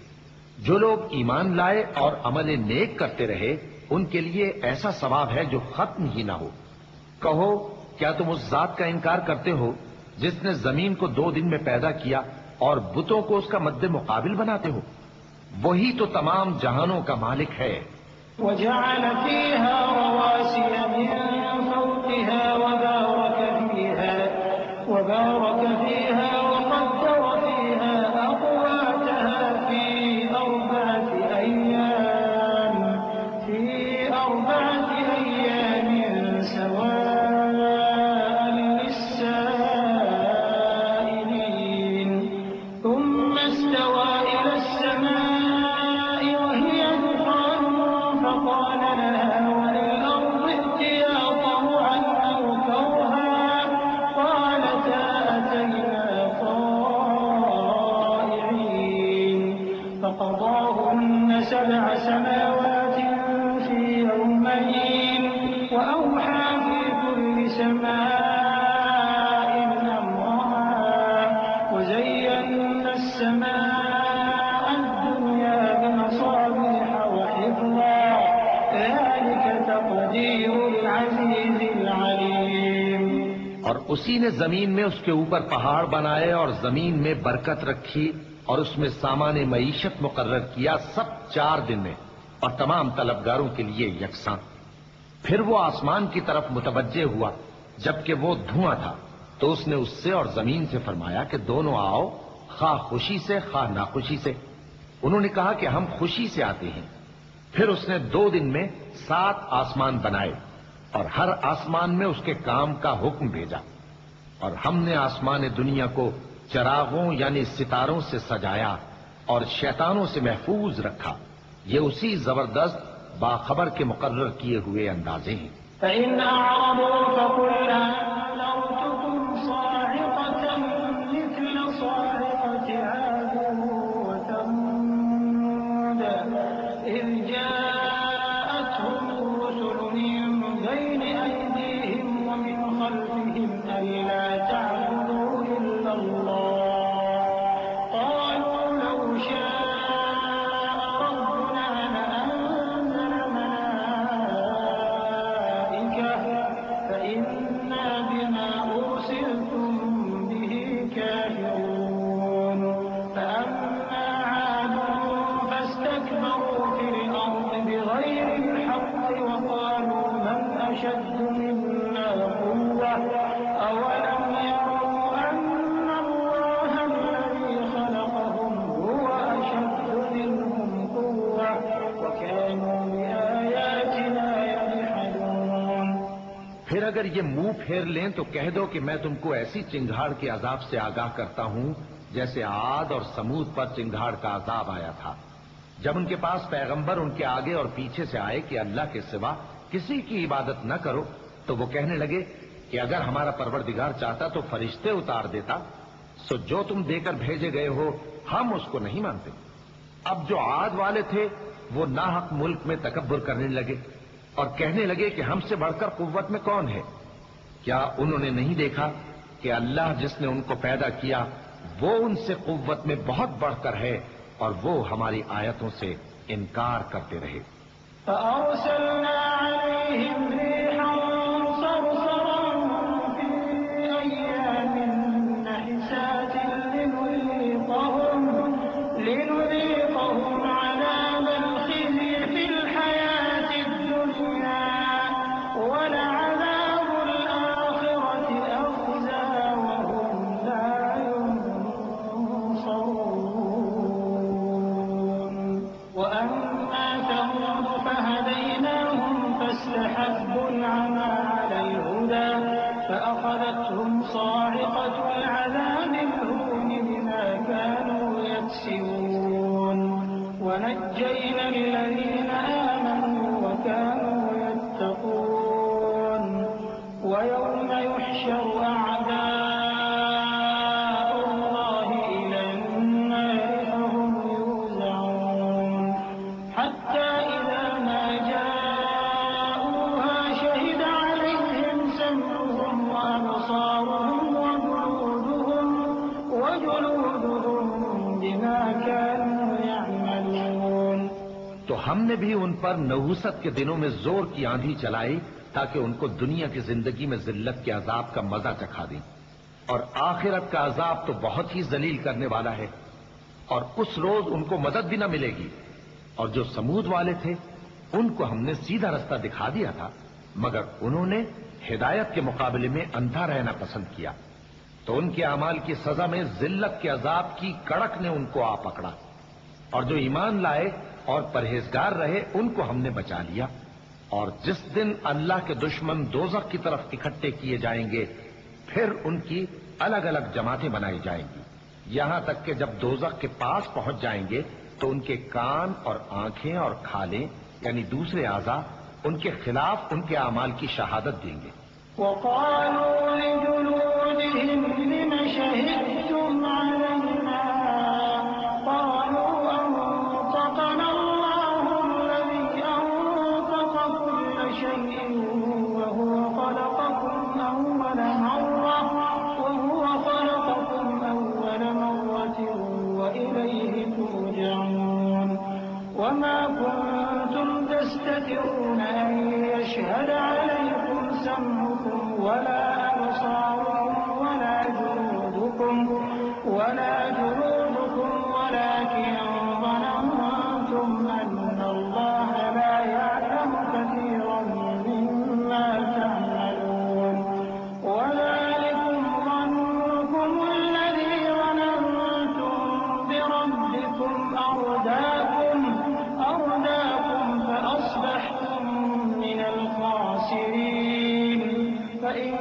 جو لوگ ایمان لائے اور عمل نیک کرتے رہے ان کے لیے ایسا ثواب ہے جو ختم ہی نہ ہو۔ کہو کیا تم اس ذات کا انکار کرتے ہو جس نے زمین کو 2 دن میں پیدا کیا اور بتوں کو اس کا مد مقابل بناتے ہو؟ وہی تو تمام جہانوں کا مالک ہے۔ وجعل فيها رواسي من فوقها وبارك فيها وقدر فيها أقواتها في أربعة أيام سواء للسائلين ثم استوى إلى السماء وهي دخان فقال لها وللأرض ائتيا طوعا أو كرها قالتا أتينا طائعين فقضاهن 7 سماوات في يومين وأوحى في كل سماء أمرها وزينا السماء الدنيا بمصابيح وحفظا ذلك تقدير العزيز العليم۔ اور اسی نے زمین میں اس کے اوپر پہاڑ بنائے اور زمین میں برکت رکھی اور اس میں سامان معیشت مقرر کیا، سب 4 دن میں اور تمام طلبگاروں کے لیے یکساں۔ پھر وہ آسمان کی طرف متوجہ ہوا جبکہ وہ دھواں تھا، تو اس نے اس سے اور زمین سے فرمایا کہ دونوں آؤ، خواہ خوشی سے خواہ ناخوشی سے۔ انہوں نے کہا کہ ہم خوشی سے آتے ہیں۔ پھر اس نے 2 دن میں 7 آسمان بنائے اور ہر آسمان میں اس کے کام کا حکم بھیجا، اور ہم نے آسمان دنیا کو چراغوں یعنی ستاروں سے سجایا اور شیطانوں سے محفوظ رکھا۔ یہ اسی زبردست باخبر کے مقرر کیے ہوئے اندازے ہیں۔ فإن أعرضوا فقل أنذرتكم صاعقة مثل صاعقة عاد وثمود إذ جاءتهم الرسل من بين أيديهم ومن خلفهم ألا تعبدوا إلا الله قالوا لو شاء ربنا لأنزل ملائكة فإنا بما أرسلتم به كافرون فأما عاد فاستكبروا في الأرض بغير الحق وقالوا من أشد منا قوة أولم يروا أن الله الذي خلقهم هو أشد منهم قوة وكانوا بآياتنا يجحدون۔ پھر اگر یہ منہ پھیر لیں تو کہہ دو کہ میں تم کو ایسی چنگھاڑ کے عذاب سے آگاہ کرتا ہوں جیسے عاد اور سمود پر چنگھاڑ کا عذاب آیا تھا، جب ان کے پاس پیغمبر ان کے آگے اور پیچھے سے آئے کہ اللہ کے سوا کسی کی عبادت نہ کرو، تو وہ کہنے لگے کہ اگر ہمارا پروردگار چاہتا تو فرشتے اتار دیتا، سو جو تم دے کر بھیجے گئے ہو ہم اس کو نہیں مانتے۔ اب جو عاد والے تھے وہ ناحق ملک میں تکبر کرنے لگے اور کہنے لگے کہ ہم سے بڑھ کر قوت میں کون ہے؟ کیا انہوں نے نہیں دیکھا کہ اللہ جس نے ان کو پیدا کیا وہ ان سے قوت میں بہت بڑھ کر ہے اور وہ ہماری آیتوں سے انکار کرتے رہے۔ فأرسلنا عليهم ريحا صرصرا في أيام نحسات لنذيقهم عذاب الخزي في الحياة الدنيا ولعذاب الآخرة أخزى وهم لا ينصرون وأما ثمود فهديناهم فاستحبوا العمى على الهدى فأخذتهم صاعقة العذاب الهون بما كانوا يكسبون ونجينا الذين آمنوا وكانوا يتقون ويوم يحشر أعداء الله إلى النار فهم يوزعون حتى إذا ما جاءوها شهد عليهم سمعهم وأبصارهم وجلودهم بما كانوا يعملون۔ تو ہم نے بھی ان پر نحوست کے دنوں میں زور کی آندھی چلائی تاکہ ان کو دنیا کی زندگی میں ذلت کے عذاب کا مزہ چکھا دیں، اور آخرت کا عذاب تو بہت ہی ذلیل کرنے والا ہے، اور اس روز ان کو مدد بھی نہ ملے گی۔ اور جو سمود والے تھے ان کو ہم نے سیدھا رستہ دکھا دیا تھا، مگر انہوں نے ہدایت کے مقابلے میں اندھا رہنا پسند کیا، تو ان کے اعمال کی سزا میں ذلت کے عذاب کی کڑک نے ان کو آ پکڑا، اور جو ایمان لائے اور پرہیزگار رہے ان کو ہم نے بچا لیا۔ اور جس دن اللہ کے دشمن دوزخ کی طرف اکٹھے کیے جائیں گے پھر ان کی الگ الگ جماعتیں بنائی جائیں گی، یہاں تک کہ جب دوزخ کے پاس پہنچ جائیں گے تو ان کے کان اور آنکھیں اور کھالیں یعنی دوسرے اعضاء ان کے خلاف ان کے اعمال کی شہادت دیں گے۔ وقالوا لجلودهم لم شهدتم علينا قالوا أنطقنا الله الذي أنطق كل شيء وهو خلقكم أول مرة وإليه ترجعون وما كنتم تستترون أن يشهد عليكم سمعكم ولا أبصاركم ولا جلودكم ولكن ظننتم أن الله لا يعلم كثيرا مما تعملون وذلكم ظنكم الذي ظننتم بربكم أرداكم فأصبحتم من الخاسرين فإن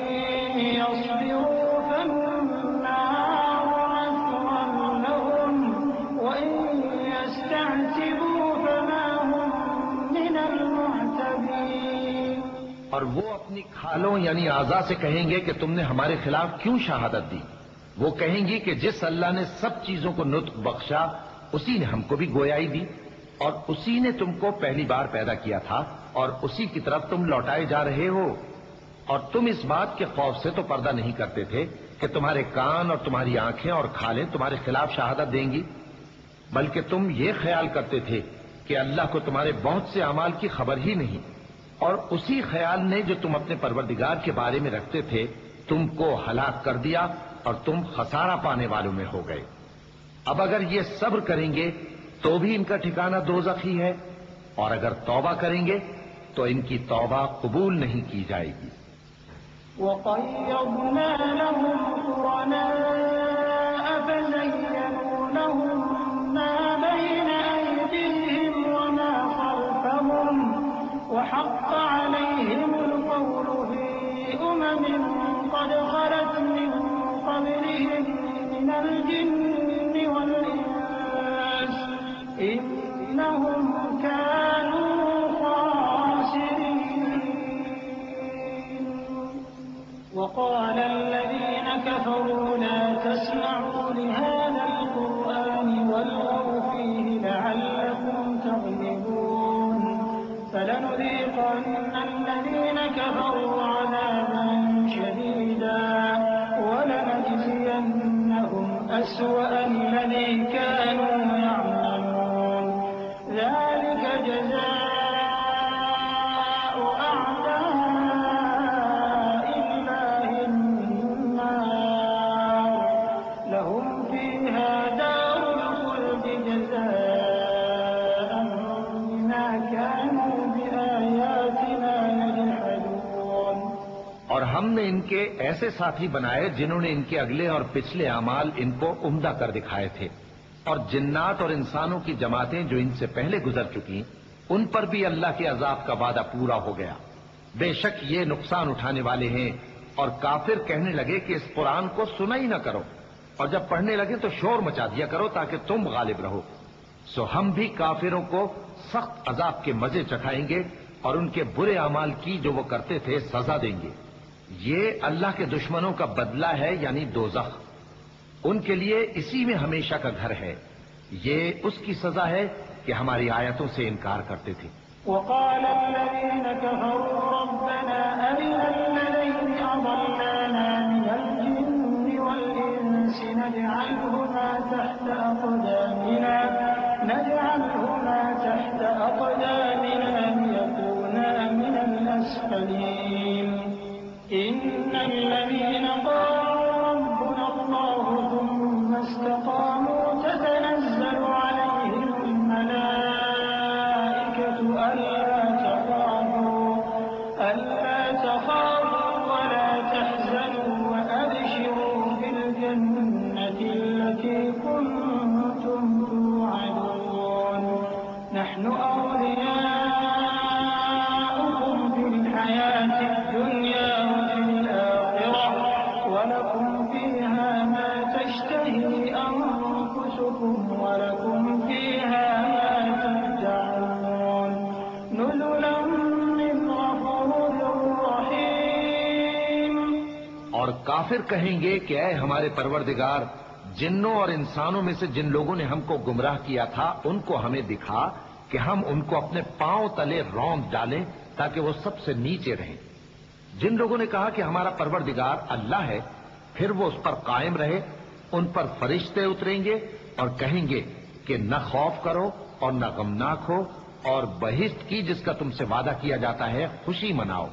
يصبروا فالنار مثوى لهم وإن يستعتبوا فما هم من المعتبين۔ اور وہ اپنی کھالوں یعنی اعضاء سے کہیں گے کہ تم نے ہمارے خلاف کیوں شہادت دی؟ وہ کہیں گی کہ جس اللہ نے سب چیزوں کو نطق بخشا اسی نے ہم کو بھی گویائی دی، اور اسی نے تم کو پہلی بار پیدا کیا تھا اور اسی کی طرف تم لوٹائے جا رہے ہو، اور تم اس بات کے خوف سے تو پردہ نہیں کرتے تھے کہ تمہارے کان اور تمہاری آنکھیں اور کھالیں تمہارے خلاف شہادت دیں گی، بلکہ تم یہ خیال کرتے تھے کہ اللہ کو تمہارے بہت سے اعمال کی خبر ہی نہیں، اور اسی خیال نے جو تم اپنے پروردگار کے بارے میں رکھتے تھے تم کو ہلاک کر دیا اور تم خسارہ پانے والوں میں ہو گئے۔ اب اگر یہ صبر کریں گے تو بھی ان کا ٹھکانہ دوزخ ہی ہے، اور اگر توبہ کریں گے تو ان کی توبہ قبول نہیں کی جائے گی۔ وَقَيَّضْنَا لَهُمْ قُرَنَاءَ فَزَيَّنُوا لَهُم مَّا بَيْنَ أَيْدِيهِمْ وَمَا خَلْفَهُمْ وَحَقَّ عَلَيْهِمُ الْقَوْلُ فِي أُمَمٍ قَدْ خَلَتْ مِن قَبْلِهِم مِّنَ الْجِنِّ وَالْإِنسِ إِنَّهُمْ كَانُوا خَاسِرِينَ۔ وقال الذين كفروا لا تسمعوا لهذا القرآن والغوا فيه لعلكم تغلبون فلنذيقن الذين كفروا عذابا شديدا ولنجزينهم أسوأ الذي كانوا يعملون اور ہم نے ان کے ایسے ساتھی بنائے جنہوں نے ان کے اگلے اور پچھلے اعمال ان کو عمدہ کر دکھائے تھے، اور جنات اور انسانوں کی جماعتیں جو ان سے پہلے گزر چکی ان پر بھی اللہ کے عذاب کا وعدہ پورا ہو گیا۔ بے شک یہ نقصان اٹھانے والے ہیں۔ اور کافر کہنے لگے کہ اس قرآن کو سنا ہی نہ کرو، اور جب پڑھنے لگے تو شور مچا دیا کرو تاکہ تم غالب رہو۔ سو ہم بھی کافروں کو سخت عذاب کے مزے چکھائیں گے اور ان کے برے اعمال کی جو وہ کرتے تھے سزا دیں گے۔ یہ اللہ کے دشمنوں کا بدلہ ہے، یعنی دوزخ۔ ان کے لیے اسی میں ہمیشہ کا گھر ہے۔ یہ اس کی سزا ہے کہ ہماری آیتوں سے انکار کرتے تھے۔ وقال الذين كفروا ربنا أرنا الذين أضلانا من الجن والإنس نجعلهما تحت أقدامنا ليكونا من الأسفلين إن الذين قالوا ربنا الله ثم استقاموا تتنزل عليهم الملائكة ألا تخافوا ولا تحزنوا وأبشروا بالجنة التي كنتم توعدون نحن أولياؤكم في الحياة الدنيا وفي الآخرة ولكم فيها ما تشتهي أنفسكم ولكم فيها ما تدعون نزلا من غفور رحيم۔ اور کافر کہیں گے کہ اے ہمارے پروردگار، جنوں اور انسانوں میں سے جن لوگوں نے ہم کو گمراہ کیا تھا ان کو ہمیں دکھا کہ ہم ان کو اپنے پاؤں تلے روند ڈالیں تاکہ وہ سب سے نیچے رہیں۔ جن لوگوں نے کہا کہ ہمارا پروردگار اللہ ہے، پھر وہ اس پر قائم رہے، ان پر فرشتے اتریں گے اور کہیں گے کہ نہ خوف کرو اور نہ غمناک ہو، اور بہشت کی جس کا تم سے وعدہ کیا جاتا ہے خوشی مناؤ۔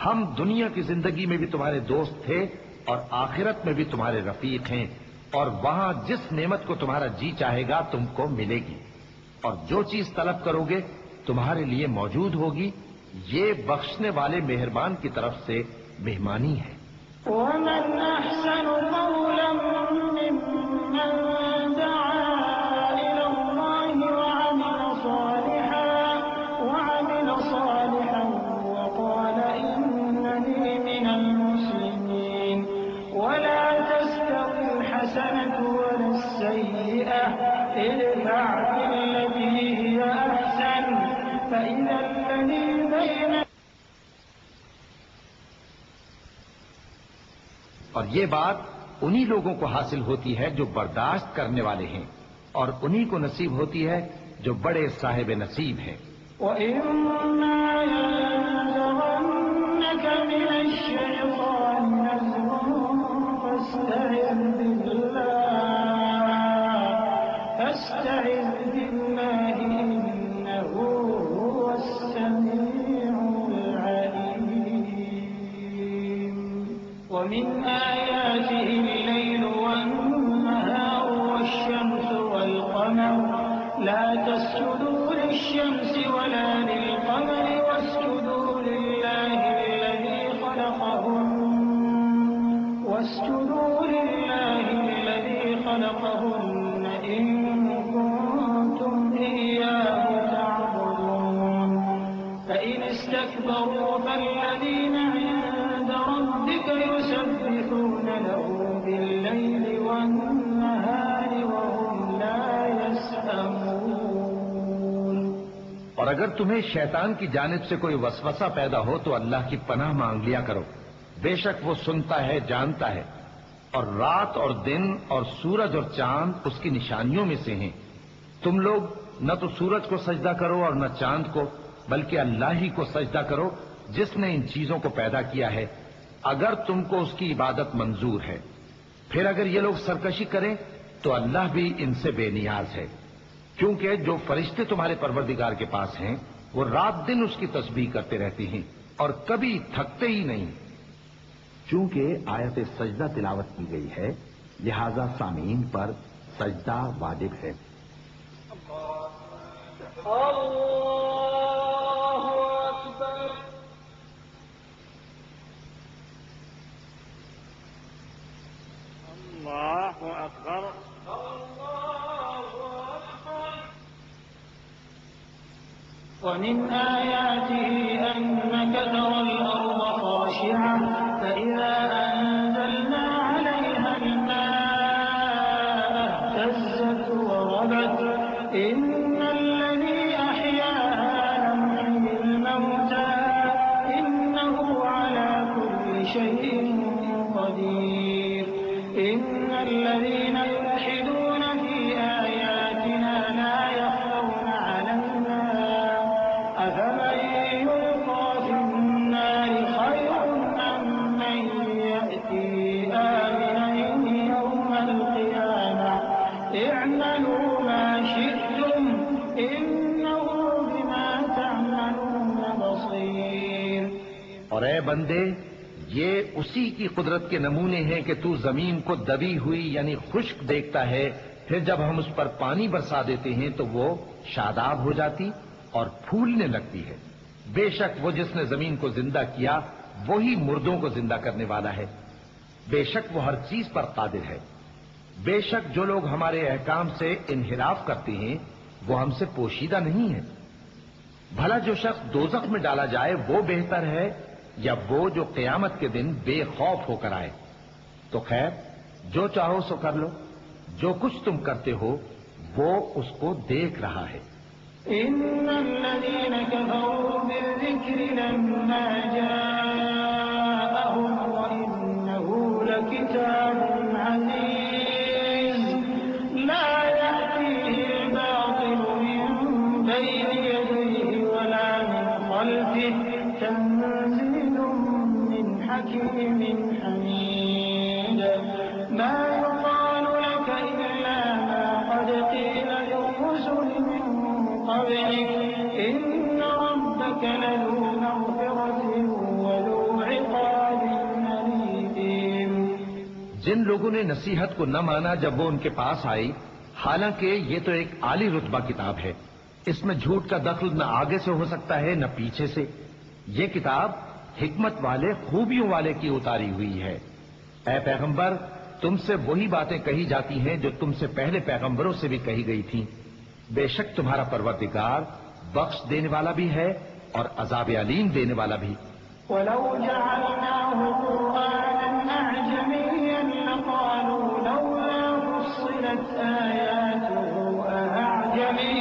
ہم دنیا کی زندگی میں بھی تمہارے دوست تھے اور آخرت میں بھی تمہارے رفیق ہیں، اور وہاں جس نعمت کو تمہارا جی چاہے گا تم کو ملے گی، اور جو چیز طلب کرو گے تمہارے لیے موجود ہوگی۔ یہ بخشنے والے مہربان کی طرف سے مہمانی ہے۔ ومن أحسن قولا ممن دعا إلى الله وعمل صالحا وقال إنني من المسلمين ولا تستوي الحسنة ولا السيئة ادفع بالتي هي أحسن فإذا الذي بين اور یہ بات انہی لوگوں کو حاصل ہوتی ہے جو برداشت کرنے والے ہیں، اور انہی کو نصیب ہوتی ہے جو بڑے صاحب نصیب ہیں۔ وَإِمَّا يَنزَغَنَّكَ مِنَ الشَّيْطَانِ نَزْغٌ فَاسْتَعِذْ بِاللَّهِ إِنَّهُ هُوَ السَّمِيعُ الْعَلِيمُ وَمِنْ آيَاتِهِ اللَّيْلُ وَالنَّهَارُ وَالشَّمْسُ وَالْقَمَرُ لَا تَسْجُدُوا لِلشَّمْسِ وَلَا لِلْقَمَرِ وَاسْجُدُوا لِلَّهِ الَّذِي خَلَقَهُنَّ إِن كُنتُمْ إِيَّاهُ تَعْبُدُونَ فَإِنِ اسْتَكْبَرُوا فَالَّذِينَ عِندَ رَبِّكَ يُسَبِّحُونَ لَهُ بِاللَّيْلِ وَالنَّهَارِ وَهُمْ لَا يَسْأَمُونَ۔ اور اگر تمہیں شیطان کی جانب سے کوئی وسوسہ پیدا ہو تو اللہ کی پناہ مانگ لیا کرو، بے شک وہ سنتا ہے، جانتا ہے۔ اور رات اور دن اور سورج اور چاند اس کی نشانیوں میں سے ہیں۔ تم لوگ نہ تو سورج کو سجدہ کرو اور نہ چاند کو، بلکہ اللہ ہی کو سجدہ کرو جس نے ان چیزوں کو پیدا کیا ہے، اگر تم کو اس کی عبادت منظور ہے۔ پھر اگر یہ لوگ سرکشی کریں تو اللہ بھی ان سے بے نیاز ہے، کیونکہ جو فرشتے تمہارے پروردگار کے پاس ہیں وہ رات دن اس کی تسبیح کرتے رہتے ہیں اور کبھی تھکتے ہی نہیں۔ چونکہ آیت سجدہ تلاوت کی گئی ہے لہذا سامعین پر سجدہ واجب ہے۔ اللہ اکبر۔ ومن آياته أنك ترى الأرض خاشعة فإذا أنزلنا عليها الماء اهتزت وربت إن الذي أحياها لمحيي الموتى إنه على كل شيء قدير إن الذين يلحدون في آياتنا لا يخفون علينا أفمن يلقى في النار خير أم من يأتي آمنا يوم القيامة اعملوا ما شئتم إنه بما تعملون بصير. اور اے بندے، یہ اسی کی قدرت کے نمونے ہیں کہ تو زمین کو دبی ہوئی یعنی خشک دیکھتا ہے، پھر جب ہم اس پر پانی برسا دیتے ہیں تو وہ شاداب ہو جاتی اور پھولنے لگتی ہے. بے شک وہ جس نے زمین کو زندہ کیا وہی مردوں کو زندہ کرنے والا ہے. بے شک وہ ہر چیز پر قادر ہے. بے شک جو لوگ ہمارے احکام سے انحراف کرتے ہیں وہ ہم سے پوشیدہ نہیں ہیں. بھلا جو شخص دوزخ میں ڈالا جائے وہ بہتر ہے یا وہ جو قیامت کے دن بے خوف ہو کر آئے؟ تو خیر، جو چاہو سو کر لو، جو کچھ تم کرتے ہو وہ اس کو دیکھ رہا ہے. إن الذين كفروا بالذكر لما جاءهم وإنه لكتاب عزيز لا يأتيه الباطل من بين يديه ولا من خلفه تنزيل من حكيم حميد. ما يقال لك إلا ما قد قيل للرسل من قبلك إن ربك لذو مغفرة وذو عقاب أليم. جن لوگوں نے نصیحت کو نہ مانا جب وہ ان کے پاس آئی، حالانکہ یہ تو ایک عالی رتبہ کتاب ہے، اس میں جھوٹ کا دخل نہ آگے سے ہو سکتا ہے نہ پیچھے سے. یہ کتاب حکمت والے خوبیوں والے کی اتاری ہوئی ہے. اے پیغمبر، تم سے وہی باتیں کہی جاتی ہیں جو تم سے پہلے پیغمبروں سے بھی کہی گئی تھیں. بے شک تمہارا پروردگار بخش دینے والا بھی ہے اور عذاب علیم دینے والا بھی. ولو جعلناه قرآنا أعجميا لقالوا لولا فصلت آياته أأعجمي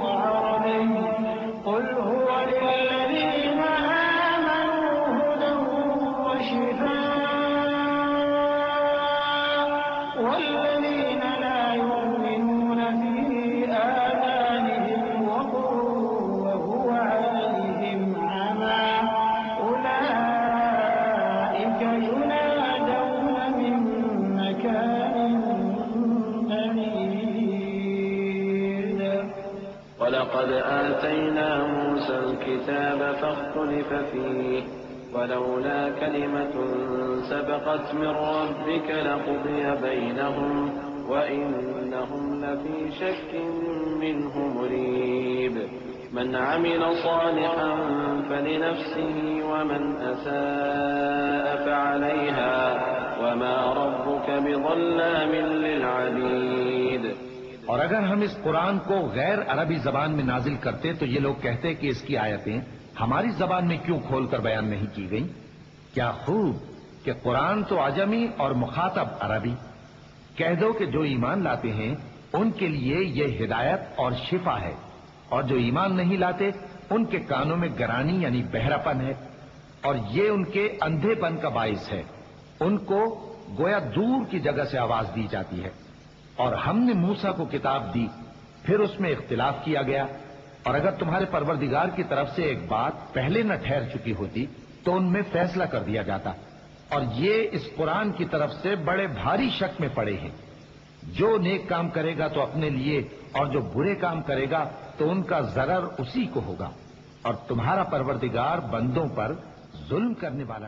وعربي قل هو للذين آمنوا هدى وشفاء والذين لا يؤمنون في آذانهم وقر وهو عليهم عمى أولئك ينادون من مكان بعيد. ولقد آتينا موسى الكتاب فاختلف فيه ولولا كلمة سبقت من ربك لقضي بينهم وإنهم لفي شك منه مريب. من عمل صالحا فلنفسه ومن أساء فعليها وما ربك بظلام للعبيد. اور اگر ہم اس قرآن کو غیر عربی زبان میں نازل کرتے تو یہ لوگ کہتے کہ اس کی آیتیں ہماری زبان میں کیوں کھول کر بیان نہیں کی گئیں؟ کیا خوب کہ قرآن تو عجمی اور مخاطب عربی. کہہ دو کہ جو ایمان لاتے ہیں ان کے لیے یہ ہدایت اور شفا ہے، اور جو ایمان نہیں لاتے ان کے کانوں میں گرانی یعنی بہراپن ہے، اور یہ ان کے اندھے پن کا باعث ہے. ان کو گویا دور کی جگہ سے آواز دی جاتی ہے. اور ہم نے موسیٰ کو کتاب دی، پھر اس میں اختلاف کیا گیا، اور اگر تمہارے پروردگار کی طرف سے ایک بات پہلے نہ ٹھہر چکی ہوتی تو ان میں فیصلہ کر دیا جاتا. اور یہ اس قرآن کی طرف سے بڑے بھاری شک میں پڑے ہیں. جو نیک کام کرے گا تو اپنے لیے، اور جو برے کام کرے گا تو ان کا ضرر اسی کو ہوگا. اور تمہارا پروردگار بندوں پر ظلم کرنے والا